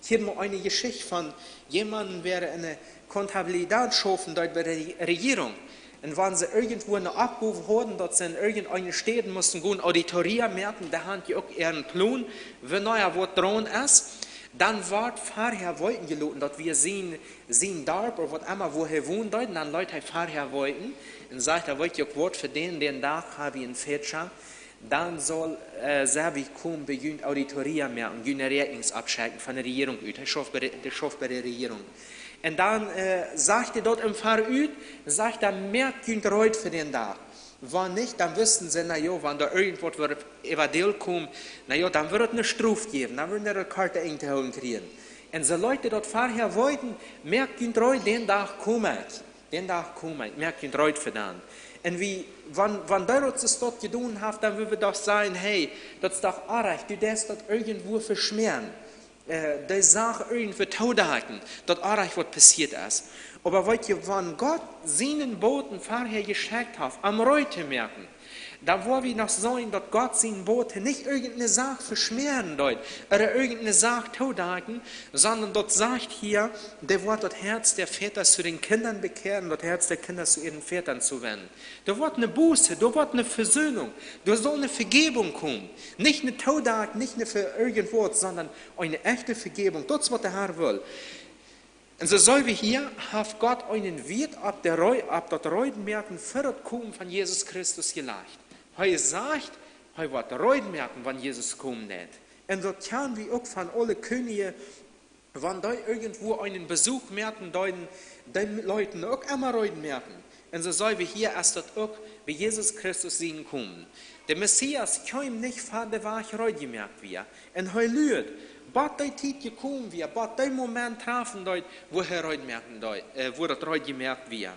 Hier mal eine Geschichte von jemandem, der eine Kontabilität schaffen dort bei der Regierung. Und wenn sie irgendwo eine Abgabe hatten, dass sie in irgendeine Städte mussten gehen, Auditorieren merken, da haben die auch ihren Plan, wenn neuer Wort dran ist, dann wird vorher wollten geloten, dass wir sehen darf, oder was immer, wo er wohnt, und dann Leute vorher wollten, und sagt, da wollt ihr auch Wort für den Tag habe ich einen Fetscher, dann soll Serbi kommen, beginnt Auditorieren merken, eine Rechnungsabschalten von der Regierung, der schafft bei der Regierung. Und dann sagt er dort im Pfarrer, sagt er, merkt ihr Reut für den Tag. Wenn nicht, dann wüssten sie, na ja, wenn da irgendwas wird evadil kommen, na ja, dann wird es eine Strafe geben, dann würden sie eine Karte einzuholen kriegen. Und so Leute dort vorher wollten, merkt ihr Reut, den Tag kommt. Merkt ihr Reut für den. Und wenn dort es dort getan hat, dann würden wir doch sagen, hey, das ist doch recht, du darfst das irgendwo verschmieren. Die Sache irgendwie tothalten, dass auch was passiert ist. Aber wenn Gott seinen Boten vorher geschickt hat, am Reute merken, da wollen wir noch sagen, dass Gott seinen Boten nicht irgendeine Sache verschmieren dort, oder irgendeine Sache tothalten, sondern dort sagt hier, der wird das Herz der Väter zu den Kindern bekehren, das Herz der Kinder zu ihren Vätern zu wenden. Da wird eine Buße, da wird eine Versöhnung, da soll eine Vergebung kommen. Nicht eine Tottat, nicht eine für irgendwas, sondern eine echte Vergebung. Das ist, was der Herr will. Und so soll wir hier, hat Gott einen Wert ab das Reutmerken für das Kommen von Jesus Christus gelegt. Er sagt, er wird Reutmerken, wenn Jesus kommen wird. Und dort kann wir auch von allen Königen, wenn da irgendwo einen Besuch merken, den Leuten auch immer Reutmerken. Und so soll wir hier erst dort auch, wie Jesus Christus sehen kommen. Der Messias kam nicht von der Wahrheit Reutmerkt wir. Und er lügt. Bad die Zeit gekommen wir, bad der Moment trafen dort, wo er wo das Reut gemerkt wird.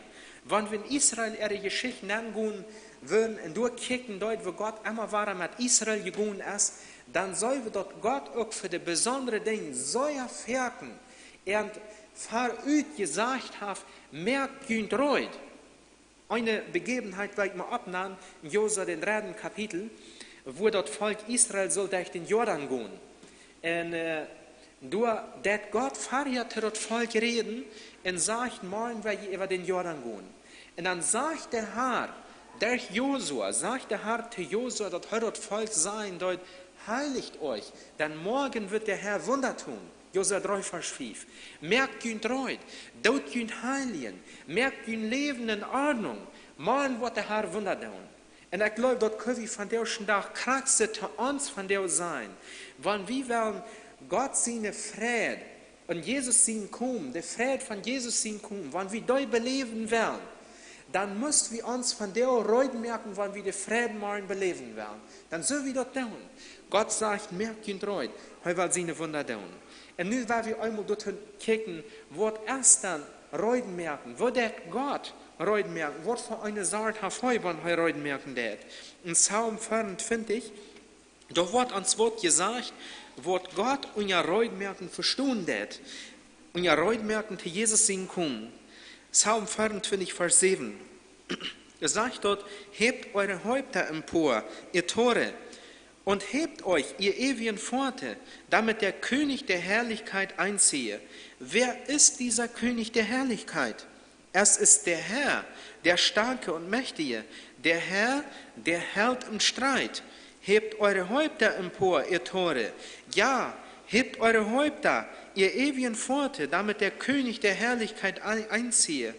Wenn wir in Israel ihre Geschichten angehen würden und durchkicken dort, wo Gott immer war mit Israel gegangen ist, dann soll wir dort Gott auch für die besonderen Dinge so erfährten und verübt gesagt hat, merkt ihr Reut. Eine Begebenheit, weil ich mal abnahm, in Josua den 3. Kapitel, wo das Volk Israel soll durch den Jordan gehen. Und durch das Gott vorher zu das Volk reden und sagt, morgen werde ich über den Jordan gehen. Und dann sagt der Herr, durch Josua, sagt der Herr zu Josua, dass das Volk sein dort, heiligt euch, denn morgen wird der Herr Wunder tun. Josua 3, Vers 5. Merkt ihr Reut, dort ihr heiligen, merkt ihr Leben in Ordnung, morgen wird der Herr Wunder tun. Und ich glaube, dort können wir von diesem Tag kraxte zu uns von der sein. Wenn wir wollen, Gott seine Friede und Jesus sein kommen, der Friede von Jesus sein kommen, wenn wir da beleben wollen, dann müssen wir uns von der Reut merken, wenn wir den Frieden morgen beleben wollen. Dann sollen wir das tun. Gott sagt, merkt ihr Reut, er will seine Wunder tun. Und nun werden wir einmal dort kicken, wo erst dann Reut merken, wo der Gott Reut merken, was für eine Sache hervorheben, Reut merken det. In Psalm 24, da wird uns Wort gesagt, wird Gott unser Reut merken verstehen det. Unser Reut merken zu Jesus singen kommen. Psalm 24, Vers 7. Er sagt dort, hebt eure Häupter empor, ihr Tore, und hebt euch, ihr ewigen Pforte, damit der König der Herrlichkeit einziehe. Wer ist dieser König der Herrlichkeit? Es ist der Herr, der Starke und Mächtige, der Herr, der hält im Streit. Hebt eure Häupter empor, ihr Tore. Ja, hebt eure Häupter, ihr ewigen Pforte, damit der König der Herrlichkeit einziehe.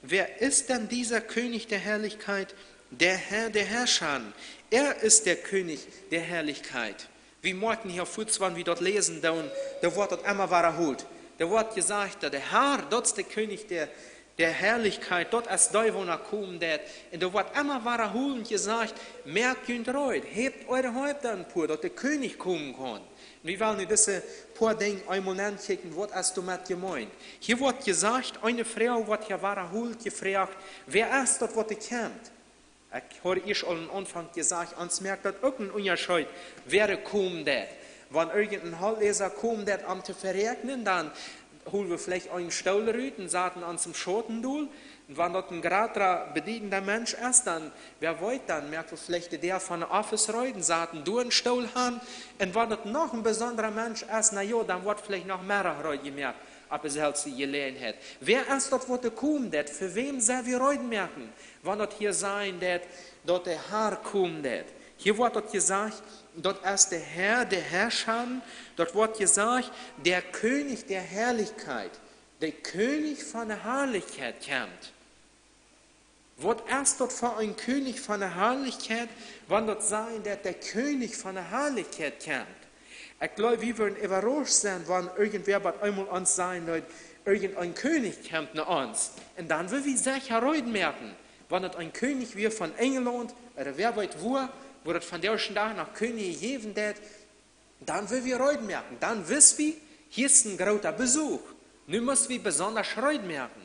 Wer ist denn dieser König der Herrlichkeit? Der Herr der Herrscher. Er ist der König der Herrlichkeit. Wie morgen hier kurz, wenn wir dort lesen, da wird das einmal wiederholt. Da wird gesagt, der Herr, dort ist der König der Herrlichkeit, dort ist der, wo er kommen wird. Und da wird immer wiederholend gesagt, merkt ihr Reut, hebt eure Häupter empor, dort der König kommen kann. Und wir wollen diese paar Dinge einmal ankicken, was hast du mit gemeint? Hier wird gesagt, eine Frau wird hier wiederholt gefragt, wer ist das, was kommt? Ich habe ich am Anfang gesagt, uns merkt das auch ein Unterschied, wer kommt das? Wenn irgendein Halbleser kommt, um zu verregnen, dann holen wir vielleicht einen Stuhl und sagen uns im Schotenduhl, Und wenn dort ein gerader, bedienender Mensch ist, dann, wer wollt dann, merkt man vielleicht, der von der Office reiten, saßen, du einen Stuhl haben. Und wenn dort noch ein besonderer Mensch ist, na ja, dann wird vielleicht noch mehr reiten gemerkt, ob es halt sie gelernt hat. Wer ist dort, wo der kommt, für wem soll wir reiten merken? Wenn dort hier sein, dort der Herr kommt, hier wird dort gesagt, dort ist der Herr, der Herrscher, dort wird gesagt, der König der Herrlichkeit, der König von der Herrlichkeit kommt. Wird erst dort vor ein König von der Herrlichkeit, wann dort sein, der König von der Herrlichkeit kommt. Ich glaube, wir würden überrascht sein, wenn irgendwer bei einmal uns sein wird, irgendein König kommt nach uns. Und dann will wir sicher heute merken, wenn dort ein König wir von England, oder wer weiß wo dort von der Tag nach König geben wird, dann will wir heute merken. Dann wissen wir, hier ist ein großer Besuch. Nun müssen wir besonders heute merken.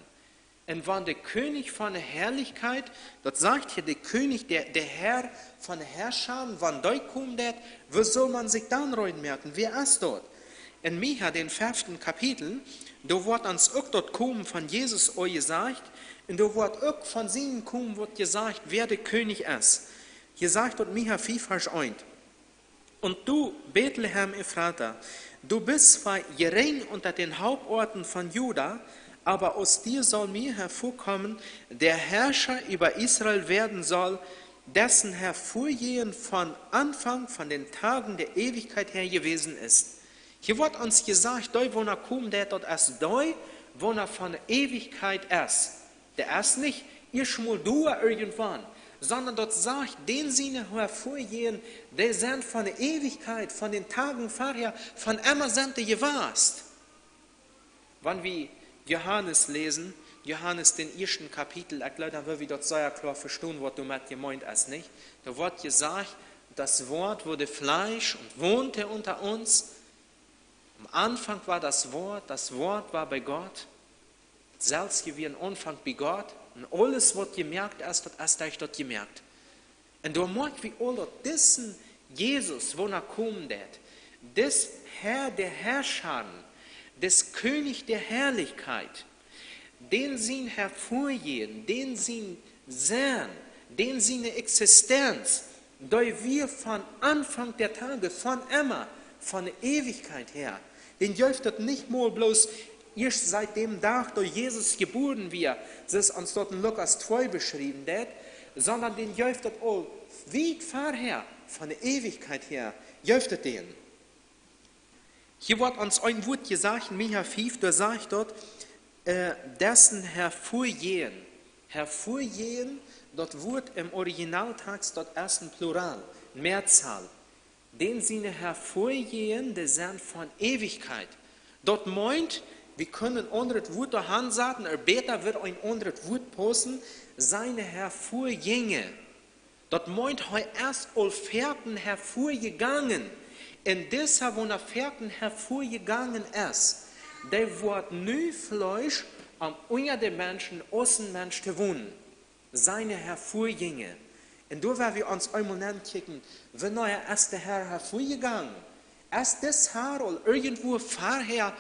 Und wenn der König von der Herrlichkeit, das sagt hier der König, der Herr von der Herrscher, wann dort kommt, wo soll man sich dann heute merken? Wer ist dort? In Micha, den 5. Kapitel, da wird uns auch dort kommen von Jesus euch gesagt, und da wird auch von ihnen kommen, wird gesagt, wer der König ist. Hier sagt dort Micha 4, Vers 1. Und du, Bethlehem Ephrata, du bist zwar gering unter den Hauptorten von Juda, aber aus dir soll mir hervorkommen, der Herrscher über Israel werden soll, dessen Hervorgehen von Anfang, von den Tagen der Ewigkeit her gewesen ist. Hier wird uns gesagt, da wo er kommt, der dort ist, da wo er von der Ewigkeit ist. Der ist nicht, ihr schmul du irgendwann, sondern dort sagt, den sie hervorgehen, der sind von der Ewigkeit, von den Tagen vorher, von immer sind die gewahrt. Wenn wir Johannes lesen, Johannes den 1. Kapitel, ich glaube, dann wird wir dort sehr klar verstehen, was du mit gemeint hast, nicht? Da wird gesagt, das Wort wurde Fleisch und wohnte unter uns. Am Anfang war das Wort war bei Gott. Selbst wie ein Anfang bei Gott. Und alles, was gemerkt ist, das hast du dort gemerkt. Und da merkt wir alle, diesen Jesus, wo er kommt, das Herr der Herrscher, des König der Herrlichkeit, den sie hervorgehen, den sie sehen, den sie eine Existenz, da wir von Anfang der Tage, von immer, von der Ewigkeit her, den dürftet nicht mal bloß erst seit dem Tag, da Jesus geboren wird, das ist uns dort in Lukas 2 beschrieben, sondern den dürftet all weit vorher, von der Ewigkeit her, dürftet den. Hier wird uns ein Wort gesagt, in Micha 5, da sagt dort, dessen hervorgehen. Hervorgehen, dort wird im Originaltext dort erst ein Plural, Mehrzahl. Den Sinne hervorgehen, der sind von Ewigkeit. Dort meint, wir können anderes Wort da hansaten, später wird ein anderes Wort posten, seine Hervorgänge. Dort meint, heu erst Olferten hervorgegangen. Und deshalb, wo er Ferten hervorgegangen ist, der wird nu Fleisch am unter den Menschen, Außenmensch gewonnen. Seine Hervorgänge. Und da werden wir uns einmal nachkicken, wenn ist der Herr hervorgegangen? Ist das Herr irgendwo vorher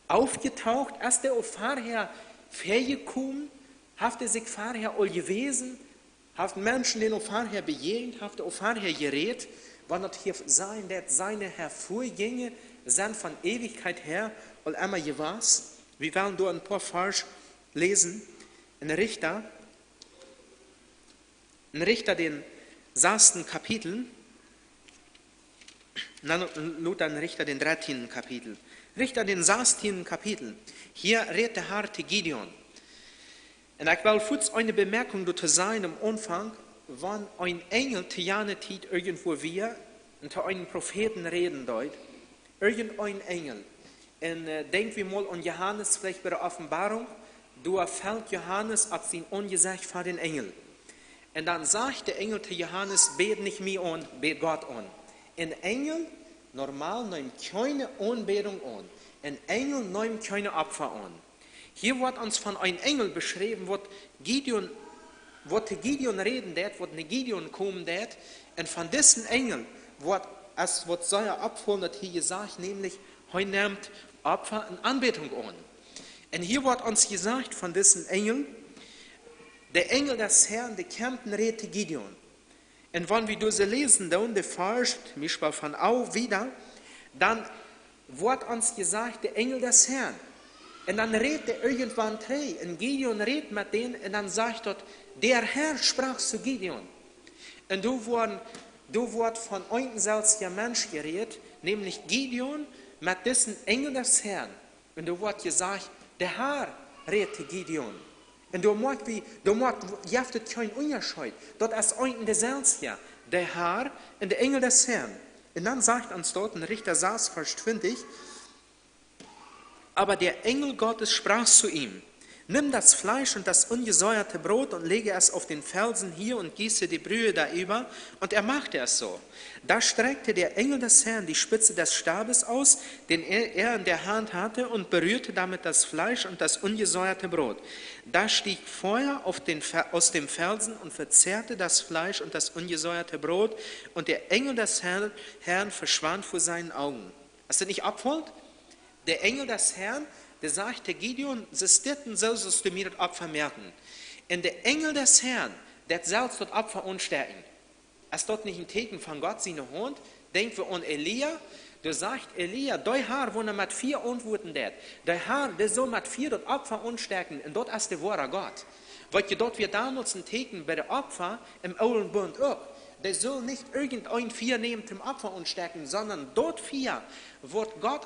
aufgetaucht? Ist der auch vorher hergekommen? Hat er sich vorher all gewesen? Hat Menschen den auch vorher begegnet? Hat er auch vorher geredet? Wann das hier sein, dass seine Hervorgänge sind von Ewigkeit her und einmal gewahrt. Wir werden da ein paar Vers lesen. In Richter, den 6. Kapitel, in Richter, den 13. Kapitel. Richter, den 16. Kapitel. Hier redet der Herr zu Gideon. Und ich will kurz eine Bemerkung dazu sein am Anfang, wenn ein Engel zu jener Zeit irgendwo wir und zu einem Propheten reden dort, irgendein Engel. Und denken wir mal an Johannes, vielleicht bei der Offenbarung, da fällt Johannes ab sein Angesicht vor den Engel. Und dann sagt der Engel zu Johannes, bet nicht mir an, bet Gott an. Ein Engel, normal, nimmt keine Anbetung an. Ein Engel nimmt keine Opfer an. Hier wird uns von einem Engel beschrieben, wo Gideon reden wird, wo eine Gideon kommen wird. Und von diesen Engel wird seine Opfer, das hier gesagt, nämlich, er nimmt Opfer und Anbetung an. Und hier wird uns gesagt von diesen Engeln, der Engel des Herrn, der kämpft rete Gideon. Und wenn wir diese lesen, dann der Vers, zum Beispiel von Au wieder, dann wird uns gesagt, der Engel des Herrn. Und dann redet er irgendwann drei. Und Gideon redet mit denen und dann sagt dort, der Herr sprach zu Gideon. Und du wird von einem selbstigen Mensch geredet, nämlich Gideon mit dessen Engel des Herrn. Und du wird gesagt, der Herr redet Gideon. Und du merkst, ihr habt keinen Unterschied. Dort ist ein der selbstige, der Herr und der Engel des Herrn. Und dann sagt uns dort in Richter 6, Vers 20, aber der Engel Gottes sprach zu ihm, nimm das Fleisch und das ungesäuerte Brot und lege es auf den Felsen hier und gieße die Brühe darüber. Und er machte es so. Da streckte der Engel des Herrn die Spitze des Stabes aus, den er in der Hand hatte, und berührte damit das Fleisch und das ungesäuerte Brot. Da stieg Feuer aus dem Felsen und verzehrte das Fleisch und das ungesäuerte Brot, und der Engel des Herrn verschwand vor seinen Augen. Hast du nicht abgeholt? Der Engel des Herrn, der sagte Gideon, so sollst du mir das Opfer merken. Und der Engel des Herrn, der selbst das Opfer unstärken. Es dort nicht ein Teken von Gott, seine Hand, denken wir an Elia. Du sagst, Elia, dein Herr, wo er mit 4 antworten wird, der Herr, der soll mit 4 das Opfer unstärken, und dort ist der wahre Gott. Weil dort wir damals ein Teken bei der Opfer im Alten Bund auch. Der soll nicht irgendein 4 nehmen zum Opfer unstärken, sondern dort 4 wird Gott,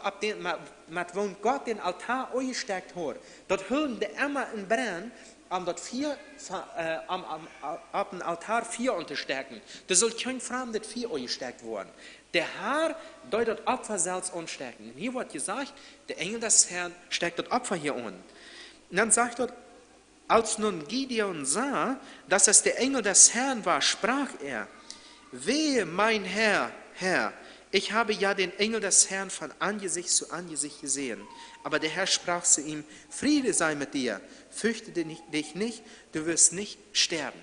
wo Gott den Altar eingesteckt hat, dort hüllen der immer in Brand, dort 4, auf dem Altar 4 unterstärken. Da soll kein fremdes 4 eingesteckt werden. Der Herr soll das Opfer selbst unstärken. Und hier wird gesagt, der Engel des Herrn steckt das Opfer hier un. Und dann sagt dort, als nun Gideon sah, dass es der Engel des Herrn war, sprach er, wehe, mein Herr, ich habe ja den Engel des Herrn von Angesicht zu Angesicht gesehen. Aber der Herr sprach zu ihm, Friede sei mit dir, fürchte dich nicht, du wirst nicht sterben.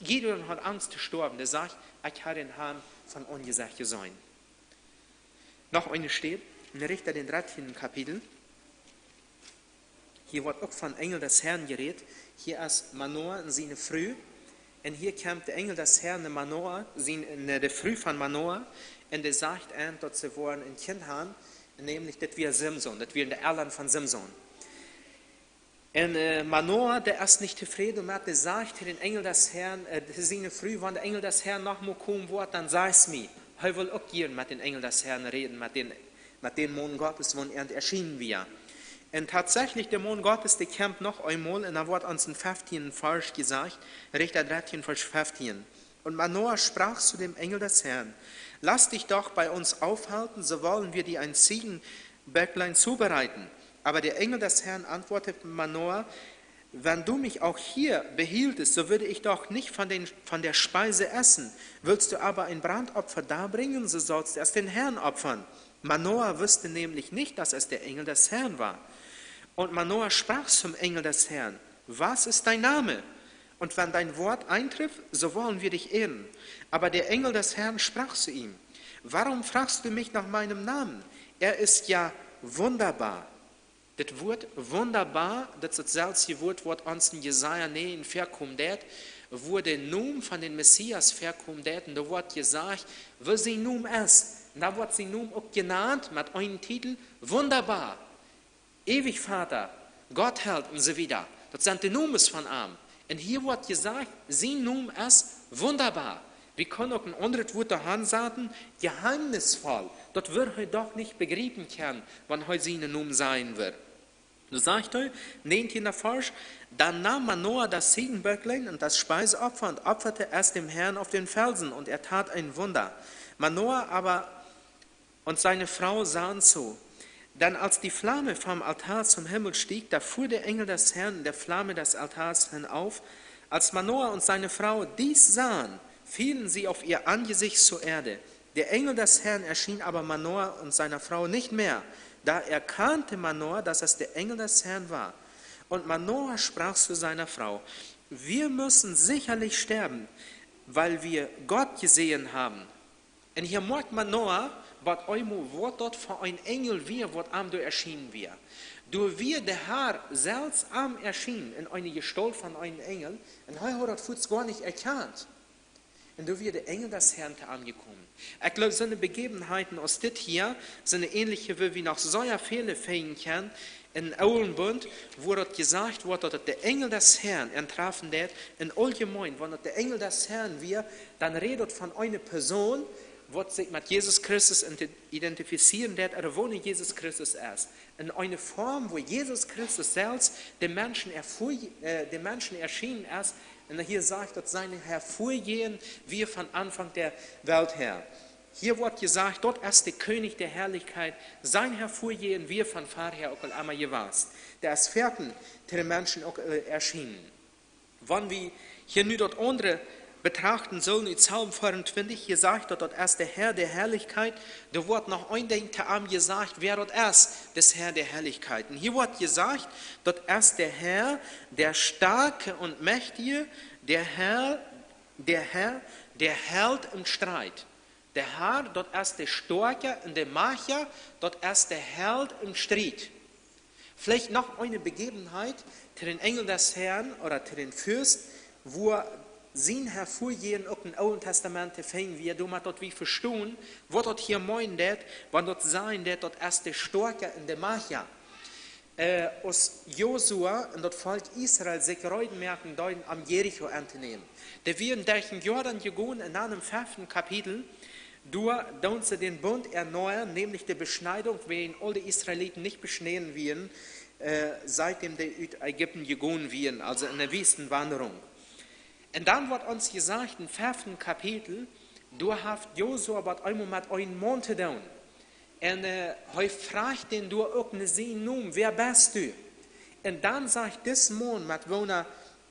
Gideon hat Angst zu sterben, der sagt, ich habe den Herrn von Angesicht gesehen. Noch eine steht, in Richter den 13. Kapitel. Hier wird auch von Engel des Herrn geredet. Hier ist Manoah in seine Früh. Und hier kommt der Engel des Herrn in Manoah, in der Früh von Manoah. Und er sagt ihnen, dass sie wollen ein Kind haben, nämlich das wir Simson, das wir der Erland von Simson. Und Manoah, der ist nicht zufrieden und der sagt den Engel des Herrn, seine Früh, wenn der Engel des Herrn noch mal kommen wird, dann sag es mir. Er will auch gerne mit den Engel des Herrn reden, mit den Mond Gottes, wenn er erschienen wird. Und tatsächlich, der Mond Gottes, der kommt noch einmal, und da wird uns in 15. Vers gesagt, Richter 13, Vers 15. Und Manoah sprach zu dem Engel des Herrn, lass dich doch bei uns aufhalten, so wollen wir dir ein Ziegenböcklein zubereiten. Aber der Engel des Herrn antwortete Manoah, wenn du mich auch hier behieltest, so würde ich doch nicht von der Speise essen. Willst du aber ein Brandopfer darbringen, so sollst du es den Herrn opfern. Manoah wusste nämlich nicht, dass es der Engel des Herrn war. Und Manoah sprach zum Engel des Herrn, was ist dein Name? Und wenn dein Wort eintrifft, so wollen wir dich ehren. Aber der Engel des Herrn sprach zu ihm, warum fragst du mich nach meinem Namen? Er ist ja wunderbar. Das Wort wunderbar, das ist das selbe Wort, was uns in Jesaja 9 vorkommt, wo der Name von den Messias vorkommt, und da wird gesagt, wie sie Name ist. Und da wird sie Name auch genannt mit einem Titel, wunderbar, ewig Vater, Gott hält und so weiter. Das sind die Namen von ihm. Und hier wird gesagt, sein Name ist wunderbar. Wir können auch ein anderes Wort sagen, geheimnisvoll. Das wird er doch nicht begreifen können, wann er seinen Namen sein wird. Du sagst er, 19. Vers, dann nahm Manoah das Ziegenböcklein und das Speiseopfer und opferte es dem Herrn auf den Felsen, und er tat ein Wunder. Manoah aber und seine Frau sahen zu. Dann als die Flamme vom Altar zum Himmel stieg, da fuhr der Engel des Herrn in der Flamme des Altars hinauf. Als Manoah und seine Frau dies sahen, fielen sie auf ihr Angesicht zur Erde. Der Engel des Herrn erschien aber Manoah und seiner Frau nicht mehr. Da erkannte Manoah, dass es der Engel des Herrn war. Und Manoah sprach zu seiner Frau, wir müssen sicherlich sterben, weil wir Gott gesehen haben. Und hier merkt Manoah, was einmal dort vor ein Engel wir, was am erschienen wir. Du wir der Herr selbst am erschienen in eine Gestalt von einem Engel, und er hat das gar nicht erkannt. Und du wir der Engel des Herrn angekommen. Ich glaube, so eine Begebenheiten aus dit hier sind ähnliche, wie wir noch so viele Fälle kennen, in Aulenbund, wo dort gesagt wird, dass der Engel des Herrn entrafen wird, in allgemein, wenn der Engel des Herrn wir, dann redet von einer Person, die sich mit Jesus Christus identifizieren wird, oder wo nicht Jesus Christus ist. In einer Form, wo Jesus Christus selbst den Menschen erschienen ist, und hier sagt, dass seine Hervorgehen wir von Anfang der Welt her. Hier wird gesagt, dort ist der König der Herrlichkeit, sein Hervorgehen wir von vorher auch einmal gewesen. Der ist vierten den Menschen auch erschienen. Wenn wir hier nur dort andere betrachten sollen, in Psalm 24, hier sagt dort ist der Herr der Herrlichkeit, da wird noch ein Ding gesagt, wer dort ist, das Herr der Herrlichkeit. Und hier wird gesagt, dort ist der Herr, der Starke und Mächtige, der Herr, der hält im Streit. Der Herr, dort ist der Starke und der Macher, dort ist der Held im Streit. Vielleicht noch eine Begebenheit, zu den Engel des Herrn oder zu den Fürst, wo sein Hervorgehen auch im Alten Testament fängt, wie du mal dort wie verstehen, wo dort hier meint, wenn dort sein, dort ist der Starke und der Macher. Aus Josua und dort Volk Israel sich Reutmerken deuten am Jericho anzunehmen. Der wir in den Jordan gegangen in einem 5. Kapitel, da sie den Bund erneuern, nämlich die Beschneidung, wen alle Israeliten nicht beschneiden werden, seitdem die in Ägypten gegangen werden, also in der Wüstenwanderung. Und dann wird uns gesagt, im 5. Kapitel, du hast Josua was einmal mit einem Mond getan. Und er fragt den du auch eine Sinn, wer bist du? Und dann sagt das Mond, mit wo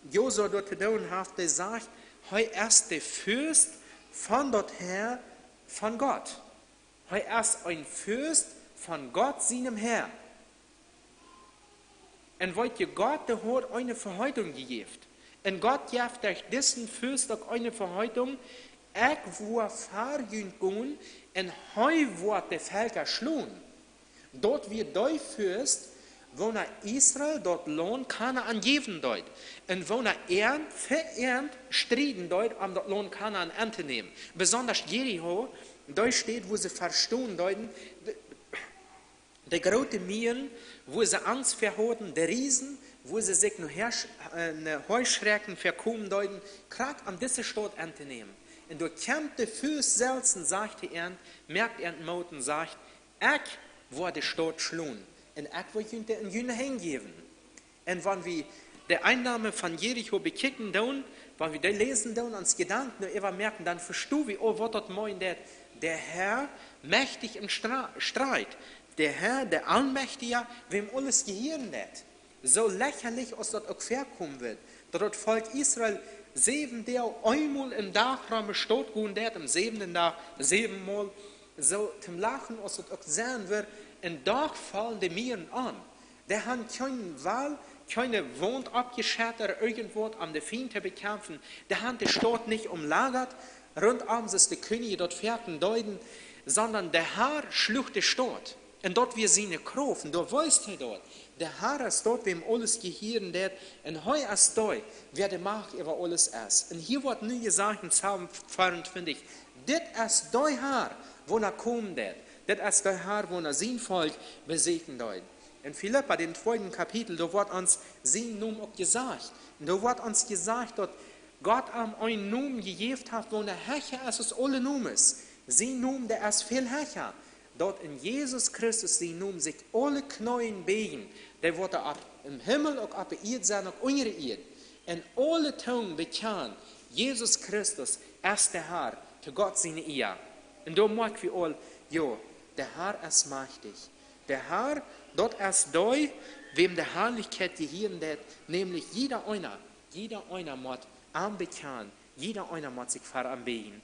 Josua dort getan hat, der sagt, er ist der Fürst von dort her, von Gott. Er ist ein Fürst von Gott, seinem Herr. Und weil Gott der hat eine Verheitung gegeben. Und Gott gibt durch diesen Fürst auch eine Verheitung, wo fahren gehen, und heu wird die Völker schlagen. Dort wird der Fürst, wo Israel dort Lohn Kanaan geben deut. Und wo verernt striden deut, um dort Lohn Kanaan anzunehmen. Besonders Jericho, da steht, wo sie verstehen deuten, der große Mieren, wo sie Angst verhoten, der Riesen, wo sie sich nur Heuschrecken verkommen deuten, gerade an diese Stadt anzunehmen. Und durch kämpfte Fürst selbst, sagte er, merkt er den Mut und sagt, ich wurde Stadt schlun. Und ich wollte in Jünger hingeben. Und wenn wir die Einnahme von Jericho bekicken, wenn wir die lesen, uns Gedanken nur merken, dann verstehen wir, was das meint, der Herr mächtig im Streit. Der Herr, der Allmächtige, wem alles Gehirn hat. So lächerlich, als das auch vorkommen wird. Dass das Volk Israel 7 Tage einmal im Tag steht gehen wird, am 7. Tag 7 Mal, so zum Lachen, als das auch sehen wird, und da fallen die Mieren an. Der haben keine Wahl, keine Wohnt abgeschert oder irgendwo, um den Feind zu bekämpfen. Der haben die Stadt nicht umlagert, rundum ist die Könige dort fertig deuten, sondern der Herr schlug die Stadt. Und dort wir seine Kraft, und dort weißt du dort, der Herr ist dort, wem alles Gehirn wird, und heu ist dort, wer die Macht über alles ist. Und hier wird nur gesagt in Psalm 24, das ist der Herr, wo kommen wird. Das ist der Herr, wo sein Volk besiegen wird. In Philippa, dem 2. Kapitel, da wird uns sein Name auch gesagt. Und da wird uns gesagt, dass Gott einen Namen gegeben hat, wo der Herrscher ist, als alle Namen. Sein Name, der ist viel Herrscher. Dort in Jesus Christus, sein Name, sich alle Knien begen, der wird ab im Himmel und ab der Erde sein, auch unsere Erde. Und alle Zungen bekennen, Jesus Christus ist der Herr, zu Gott seine Ehe. Und da merken wir alle, ja, der Herr ist mächtig. Der Herr, dort ist der, wem der Herrlichkeit gehören wird, nämlich jeder einer muss anbekennen, jeder einer muss sich veranbeten.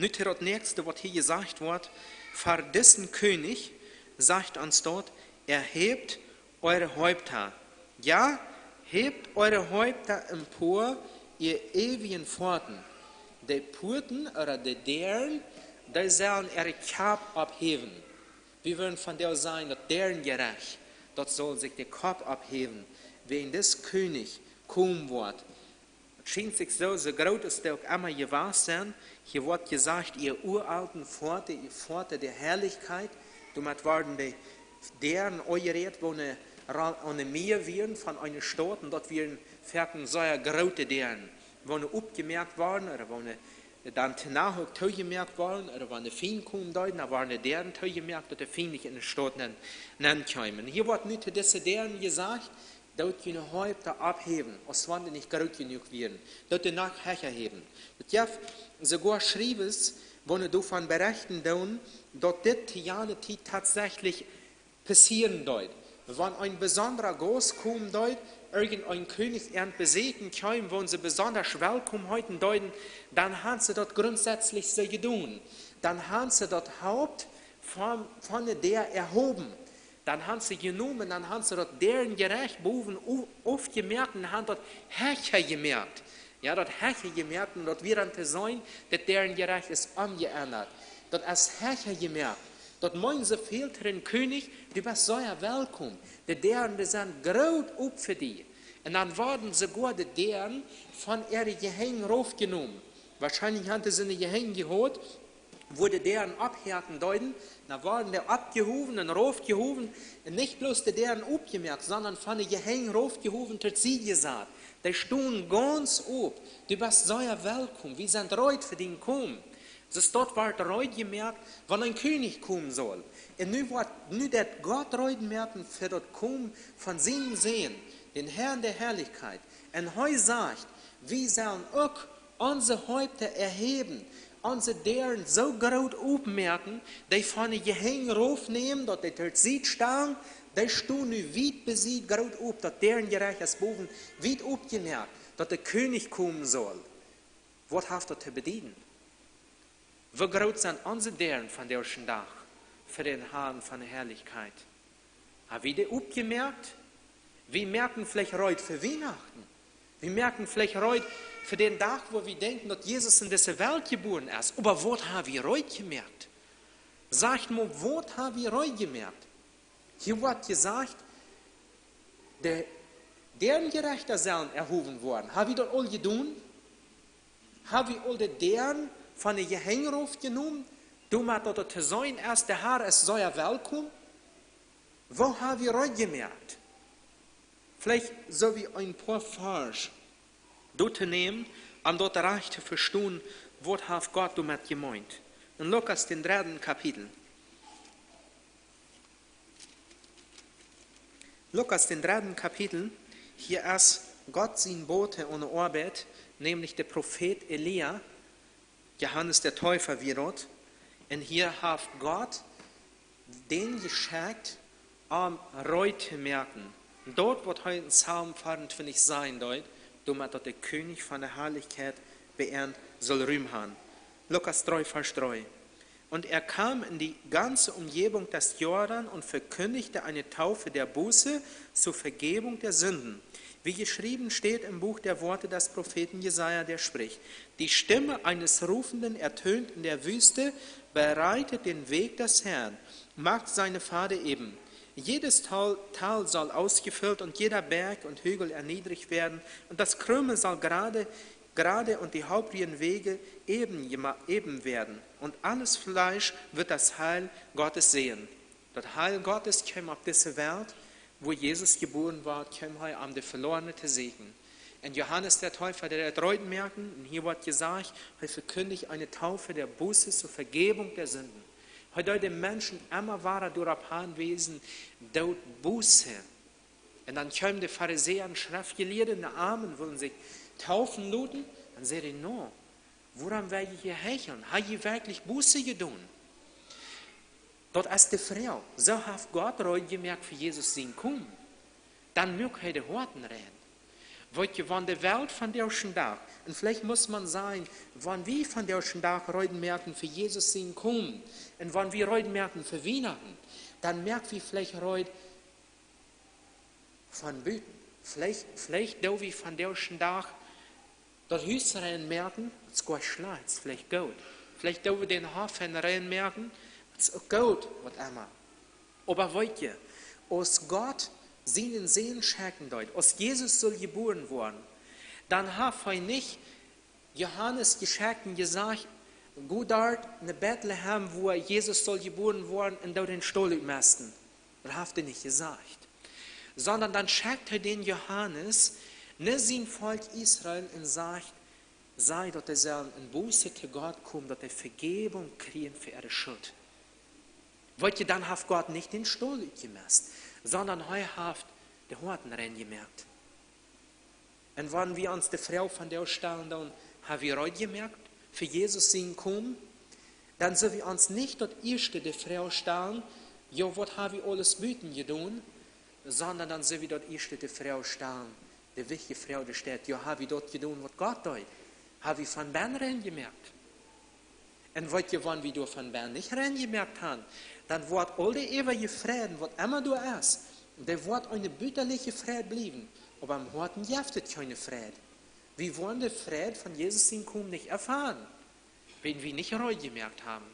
Nicht das nächste, was hier gesagt wird, vor dessen König, sagt uns dort, erhebt eure Häupter. Ja, hebt eure Häupter empor, ihr ewigen Pforten. Die Pforten oder die Dären, die sollen ihre Kap abheben. Wir wollen von der sein, dass deren gerecht, dort soll sich der Kopf abheben, wenn das König kommen wird. Es scheint sich so groß ist der auch immer gewahr sein. Hier wird gesagt, ihr uralten Pforte, ihr Pforte der Herrlichkeit, damit werden die deren euret, wo eine Meer werden von einer Stadt, und dort werden ferken so große deren, wo eine abgemerkt worden, oder wo eine dann danach auch gemerkt worden, oder wenn der Feind kommen deuten, dann waren deren gemerkt, dass der Feind nicht in der Stadt nennen kommen. Hier wird nicht diese deren gesagt, dort können Häupter abheben, als wenn die nicht groß genug werden, dort die Nachher heben. Das ja sogar schrieb es, wenn du davon berichten tun, dass das Tianeti tatsächlich passieren deut. Wenn ein besonderer Gast kommen deut, irgendein König besiegen kann, wo sie besonders willkommen heute deuten, dann haben sie dort grundsätzlich so getan. Dann haben sie dort Haupt von der erhoben. Dann haben sie genommen, dann haben sie dort deren gerecht behoben, oft gemerkt, und haben dort Herrscher gemerkt. Ja, dort Herrscher gemerkt, und dort wird dann sein, dass deren gerecht ist umgeändert. Dort als Herrscher gemerkt. Dort meinen sie filteren König, du bist so ja willkommen. Die sind groß up für die. Und dann wurden sogar die deren von ihren Gehängen raufgenommen. Wahrscheinlich hatten sie eine Gehänge geholt, wurde deren abhärten deuten, dann wurden die abgehoben und raufgehoben. Und nicht bloß die deren abgemerkt, sondern von den Gehängen raufgehoben, tot sie gesagt. Die stehen ganz ob. Du bist so ja willkommen. Wir sind reut für den kommen. Das dort wird reut gemerkt, wann ein König kommen soll. Und nu dat Gott reut merken für dort kommen von seinen Sehen, den Herrn der Herrlichkeit. Und heute sagt, wir sollen auch unsere Häupter erheben, unsere deren so groß aufmerken, die von den Gehängen raufnehmen, dort die dort sieht stehen, die stehen nu weit besieht, groß auf, dort deren gerecht ist boven, weit aufgemerkt, dort der König kommen soll. Was haft dort zu bedienen? Wie groß sind unsere deren von der Tag für den Herrn von der Herrlichkeit? Haben wir das aufgemerkt? Wir merken vielleicht heute für Weihnachten. Wir merken vielleicht heute für den Tag, wo wir denken, dass Jesus in dieser Welt geboren ist. Aber was haben wir heute gemerkt? Sagt mal, was haben wir heute gemerkt? Hier wird gesagt, deren Gerechter sollen erhoben worden. Haben wir das all getan? Haben wir all deren von den Gehängen aufgenommen? Du machst das zu sein, erst der Herr ist so ja willkommen. Wo haben wir heute gemerkt? Vielleicht so wie ein paar Vers dort nehmen, um dort reich zu verstehen, was hat Gott damit gemeint. In Lukas, den 3. Kapitel. Lukas, den 3. Kapitel, hier ist Gott sein Bote ohne Arbeit, nämlich der Prophet Elia, Johannes der Täufer wie dort. Und hier hat Gott den geschickt, reut zu merken. Dort wird heute ein Psalm 24 sein, damit der König von der Herrlichkeit beehrt soll Ruhm haben. Lukas 3, Vers 3. Und er kam in die ganze Umgebung des Jordan und verkündigte eine Taufe der Buße zur Vergebung der Sünden. Wie geschrieben steht im Buch der Worte des Propheten Jesaja, der spricht: Die Stimme eines Rufenden ertönt in der Wüste, bereitet den Weg des Herrn, macht seine Pfade eben. Jedes Tal soll ausgefüllt und jeder Berg und Hügel erniedrigt werden, und das Krümme soll gerade und die hauptrigen Wege eben werden. Und alles Fleisch wird das Heil Gottes sehen. Das Heil Gottes kam auf diese Welt, wo Jesus geboren war, kam er um die Verlorene zu segnen. Und Johannes der Täufer, der hat merken, und hier wird gesagt, er verkündigt eine Taufe der Buße zur Vergebung der Sünden. Heute die Menschen immer waren durch Wesen, dort Buße. Und dann kommen die Pharisäer und Schriftgelehrten, die Armen wollen sich taufen lassen. Dann sagen die, no, woran werde ich hier hecheln? Habe ich wirklich Buße getan? Dort ist die Frau, so hat Gott heute gemerkt, für Jesus sein kommen. Dann mögt er die Horten reden. Weil wenn die Welt von der Tag, und vielleicht muss man sagen, wenn wir von der Tag heute merken, für Jesus sein kommen, und wenn wir heute merken, für Weihnachten, dann merken wir vielleicht heute von Büten. Vielleicht da wir von der Tag das Hüsrein merken, es geht schlecht, vielleicht gut. Vielleicht da wir den Hafen rein merken, es ist gut, was immer. Aber wollt ihr, als Gott seinen Segen schenken deut, als Jesus soll geboren worden, dann hat er nicht Johannes geschenkt gesagt, go dort in Bethlehem, wo Jesus soll geboren worden, und dort den Stall messen. Das hat er nicht gesagt. Sondern dann schickt er den Johannes, ne sein Volk Israel, und sagt, sei, dass er sollen in Buße zu Gott kommen, dass er Vergebung kriegen für ihre Schuld. Wollt ihr, dann hat Gott nicht den Stall gemessen, sondern er hat die Horten reingemerkt. Und wenn wir uns die Frau von der stellen, dann haben wir heute gemerkt, für Jesus sein kommen, dann sollen wir uns nicht das erste die Frau stellen, ja, was haben wir alles Büten getan, sondern dann sollen wir das erste die Frau stellen, die wichtige Frau, die steht, ja, haben wir dort getan, was Gott tut, haben wir von Bern reingemerkt. Und wollt ihr, wenn wir durch von Bern nicht reingemerkt haben, dann wird all die ewige Frieden, was immer du ist, der wird eine bütterliche Frieden bleiben, aber am Horten jaftet keine Frieden. Wir wollen den Frieden von Jesus hinkommen nicht erfahren, wenn wir nicht heute gemerkt haben.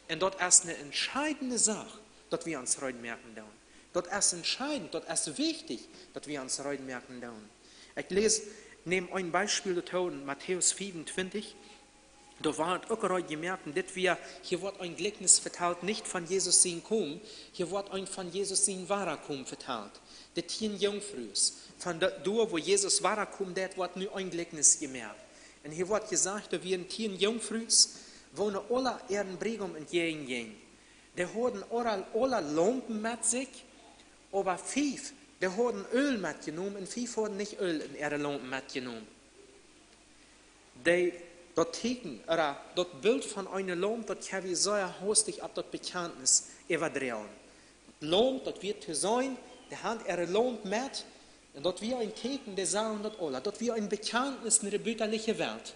Und dort ist eine entscheidende Sache, dass wir uns heute merken dürfen. Dort ist entscheidend, dort ist wichtig, dass wir uns heute merken dürfen. Ich lese, nehme ein Beispiel dazu in Matthäus 24. Da wird auch heute gemerkt, dass hier wird ein Gleichnis verteilt, nicht von Jesus sein Kommen, hier wird ein von Jesus sein wahrer Kommen verteilt. Die 10 Jungfrüs, von dort, wo Jesus wahrer Kommen, dort wird nur ein Gleichnis gemerkt. Und hier wird gesagt, da wir 10 Jungfrüs, wo alle ihren Bregum entgegengehen. Die haben alle Lampen mit sich, aber 5, die haben Öl mitgenommen und 5 haben nicht Öl in ihre Lampen mitgenommen. Das Teken, oder das Bild von einer Lampe, das kann wir sehr hastig ab das Bekenntnis überdrehen. Das Lampe, das wird zu sein, der hat ihre Lampe mit, und das wird ein Teken, der sagen das alle. Das wird ein Bekenntnis in der bütterlichen Welt.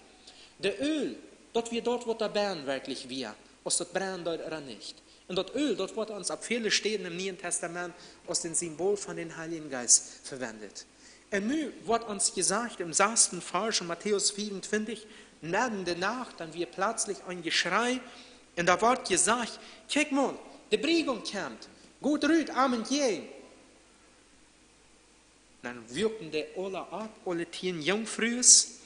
Der Öl, das wird dort, wo der Bern wirklich wird, ob das brennt oder nicht. Und das Öl, das wird uns ab vielen Stellen im Neuen Testament als den Symbol von den Heiligen Geist verwendet. Und nun wird uns gesagt, im 6. Vers in Matthäus 24, neben der Nacht, dann wird plötzlich ein Geschrei, und da wird gesagt, guck mal, die Bringung kommt, gut rüht, Amen, gehen. Dann wirken die alle ab, alle 10 Jungfrüs,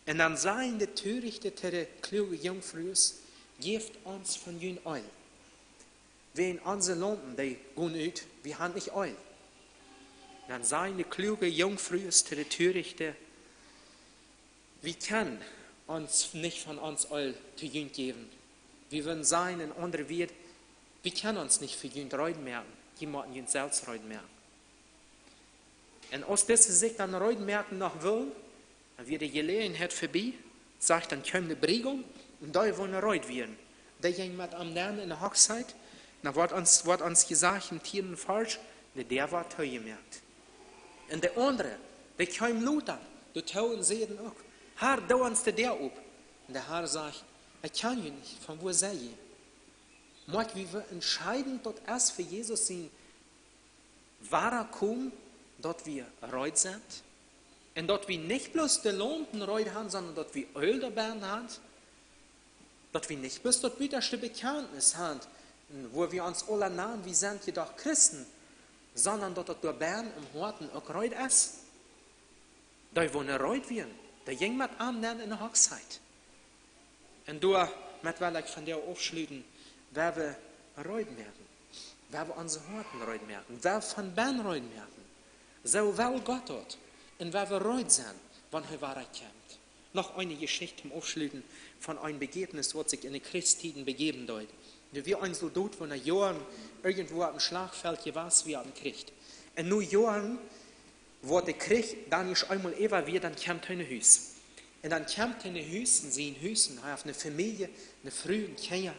und dann sagen die Törichte, die kluge Jungfrüs, gebt uns von jün Öl. Wenn unsere Lampen, die gehen ut, wir haben nicht Öl. Dann sagen die kluge Jungfrüs, die Törichte, wir können uns nicht von uns Öl zu jün geben. Wir würden sagen, in andere Welt, wir können uns nicht für jün Reut merken, jemanden jün selbst Reut merken. Und aus dieser Sicht dann Reut merken noch wollen, dann wird die Gelegenheit vorbei, sagt dann kommt die Bringung, und da wollen Reut werden. Da ging mit am Lernen in der Hochzeit, dann wird uns gesagt, im 10. Vers, der war teuer gemerkt. Und der andere, der kam Luther, die Tauen sehen auch, Herr, da uns der auf. Und der Herr sagt, ich kann ihn nicht, von wo sei ich? Mag wir entscheiden, dort erst für Jesus sein wahrer Kommen, dort wir reut sind. Und dort wir nicht bloß die Lampen reut haben, sondern dort wir Öl dabei haben. Dort wir nicht bloß dort bitterste Bekenntnis haben, wo wir uns alle nahen, wir sind jedoch Christen, sondern dort der Bern im Horten auch reut ist. Da wollen reut werden. Da ging mit am in der Hochzeit. Und du, mit weil ich von der aufschlüten, wer wir reut merken, wer wir unsere Horten reut merken, wer von Bern reut merken, so weil Gott hat, und wer wir reut sind, wann er Wahrheit kommt. Noch eine Geschichte zum Aufschlüten von einem Begebnis, was sich in den Christtiden begeben dort. Wir ein Soldat von der Jahren irgendwo am Schlagfeld gewasst, wir haben gekriegt. Und nur Jahren, wo der Krieg dann nicht einmal wird, dann kommt ein Haus. Und dann kommt ein Haus, und sie ein Haus, und hat eine Familie, eine Frau, ein Kind.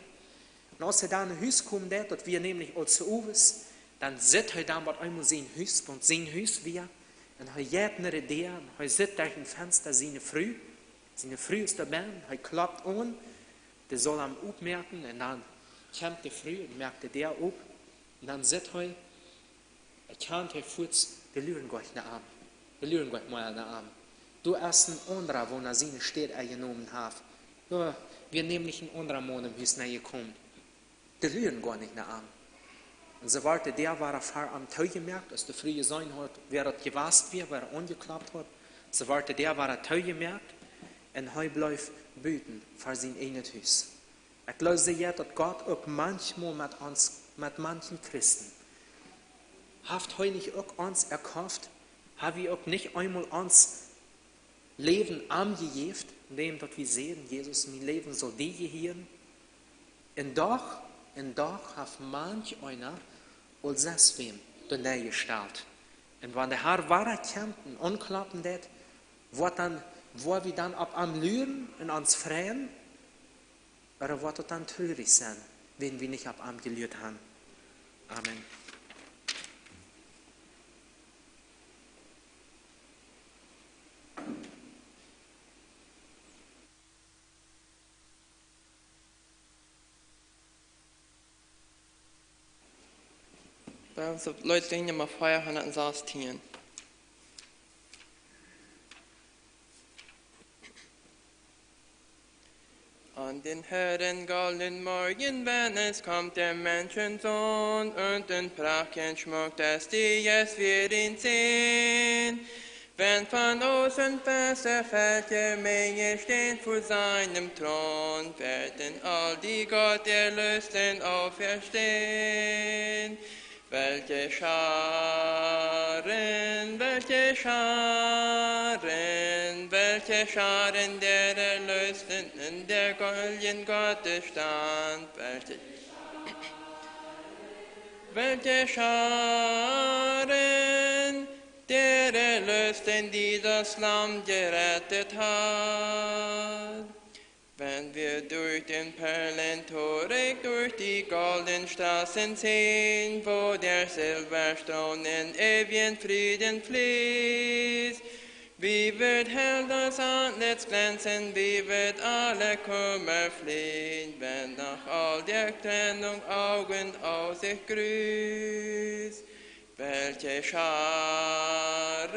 Und als er dann ein Haus kommt, dort wir nämlich als Uwes, dann sitzt er dann mit einmal sein Haus, und sein Haus wir, und er geht nach der, und er sitzt durch ein Fenster seine Frau ist dabei, er klappt an, der soll am aufmerken, und dann kommt die Frau und merkt der auf, und dann sitzt er kann er kurz, der Lüren gleich nach Arm. Der Lüren gleich mal nach Arm. Du hast ein anderer, wo er seine Städte eingenommen hat. Wir nehmen nicht ein anderer Mann im Haus gekommen. Der Lüren gar nicht nach Arm. En ze waren der waar haar aan thuisgemerkt, als de vrije zijn had, waar het gewast weer, waar het ongeklapt had. Ze waren der waar het thuisgemerkt en hij bleef buiten voor zijn ene huis. Ik geloof dat God ook manchmal met manchen Christen heeft hij niet ook ons erkauft, haben wir auch nicht einmal uns Leben angegeven, indem dat wir sehen, Jesus, mein Leben soll dir gehören. Und doch hat manch einer als deswegen de Nähe gestellt. Und wenn der Herr wahre kennt und anklappen det, wo wir dann ab am Lüren und uns freuen, oder wird es dann traurig sein, wenn wir nicht ab am gelürt haben. Amen. Bei uns Leute singen immer 416. An den Herren goldenen Morgen, wenn es kommt der Menschensohn, und den Prachten schmuckt es die es wir ihn sehen. Wenn von außen feste Fälte Menge stehen vor seinem Thron, werden all die Gott Erlösten auferstehen. Welche Scharen der Erlösten in der goldenen Gottes stand. Welche Scharen der Erlösten, die das Lamm gerettet hat. Wenn wir durch den Perlentore, durch die goldenen Straßen ziehen, wo der Silberstrom in ewigen Frieden fließt, wie wird hell das Antlitz glänzen, wie wird alle Kummer fliehen, wenn nach all der Trennung Augen aus sich grüßt. Welche Scharen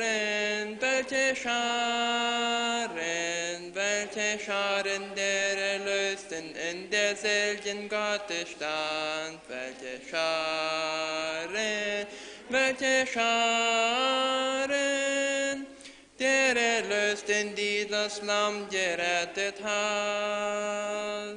der Erlösten in der seligen Gottes stand. Welche Scharen der Erlösten, die das Lamm gerettet hat.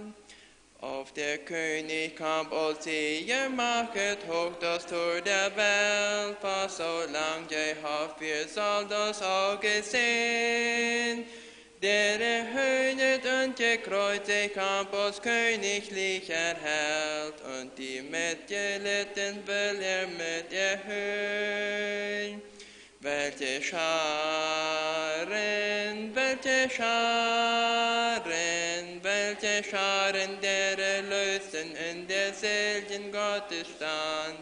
Auf der König kam als Sieger, machet hoch das Tor der Welt, fast so lang gehofft, wir soll das Auge sehen. Der erhöhnet und gekreuzigt kam als königlicher Held, und die mitgelitten will mit erhöhen. Welche Scharen der Erlösten in der seligen Gottes stand.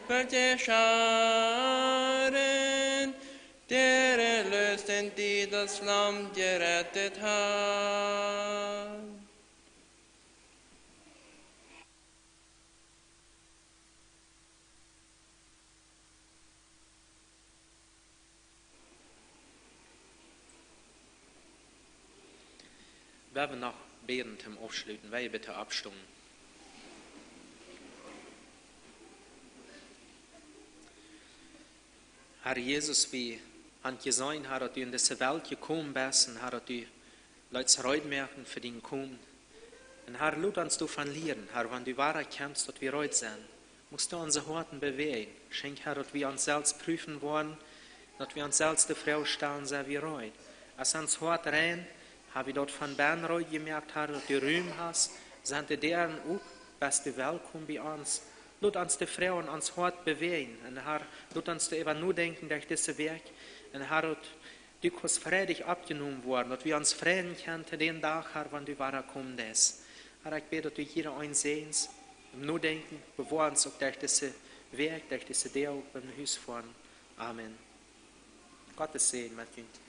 Welche Scharen der Erlösten, die das Lamm gerettet hat. Wir werden noch beten zum Aufschließen. Wer bitte abstimmen? Herr Jesus, wie an gesehen, Herr, dass du in diese Welt gekommen bist, und Herr, dass du Leute Freude merken für den Kommen. Und Herr, lud uns du verlieren, Herr, wenn du wahr erkennst, dass wir Freude sind, musst du unsere Horten bewegen. Schenk, Herr, dass wir uns selbst prüfen wollen, dass wir uns selbst die Frau stellen, sehr wie Freude. Als uns Hort rein, habe ich dort von Bernreut gemerkt, Herr, dass du Ruhm hast, sind die deren auch, bist du willkommen bei uns. Lass uns die Frauen ans Hort bewegen. Und Herr, lass uns über nur denken durch dieses Werk. Und Herr, dass du kurz freudig abgenommen worden, dass wir uns freuen können, den Tag, Herr, wenn du wiederkommen bist. Herr, ich bete, dass du jeder einen sehens, im nur denken, bewahr uns auch durch dieses Werk, durch diese Deo, beim Haus fahren. Amen. Gottes Segen mit Ihnen.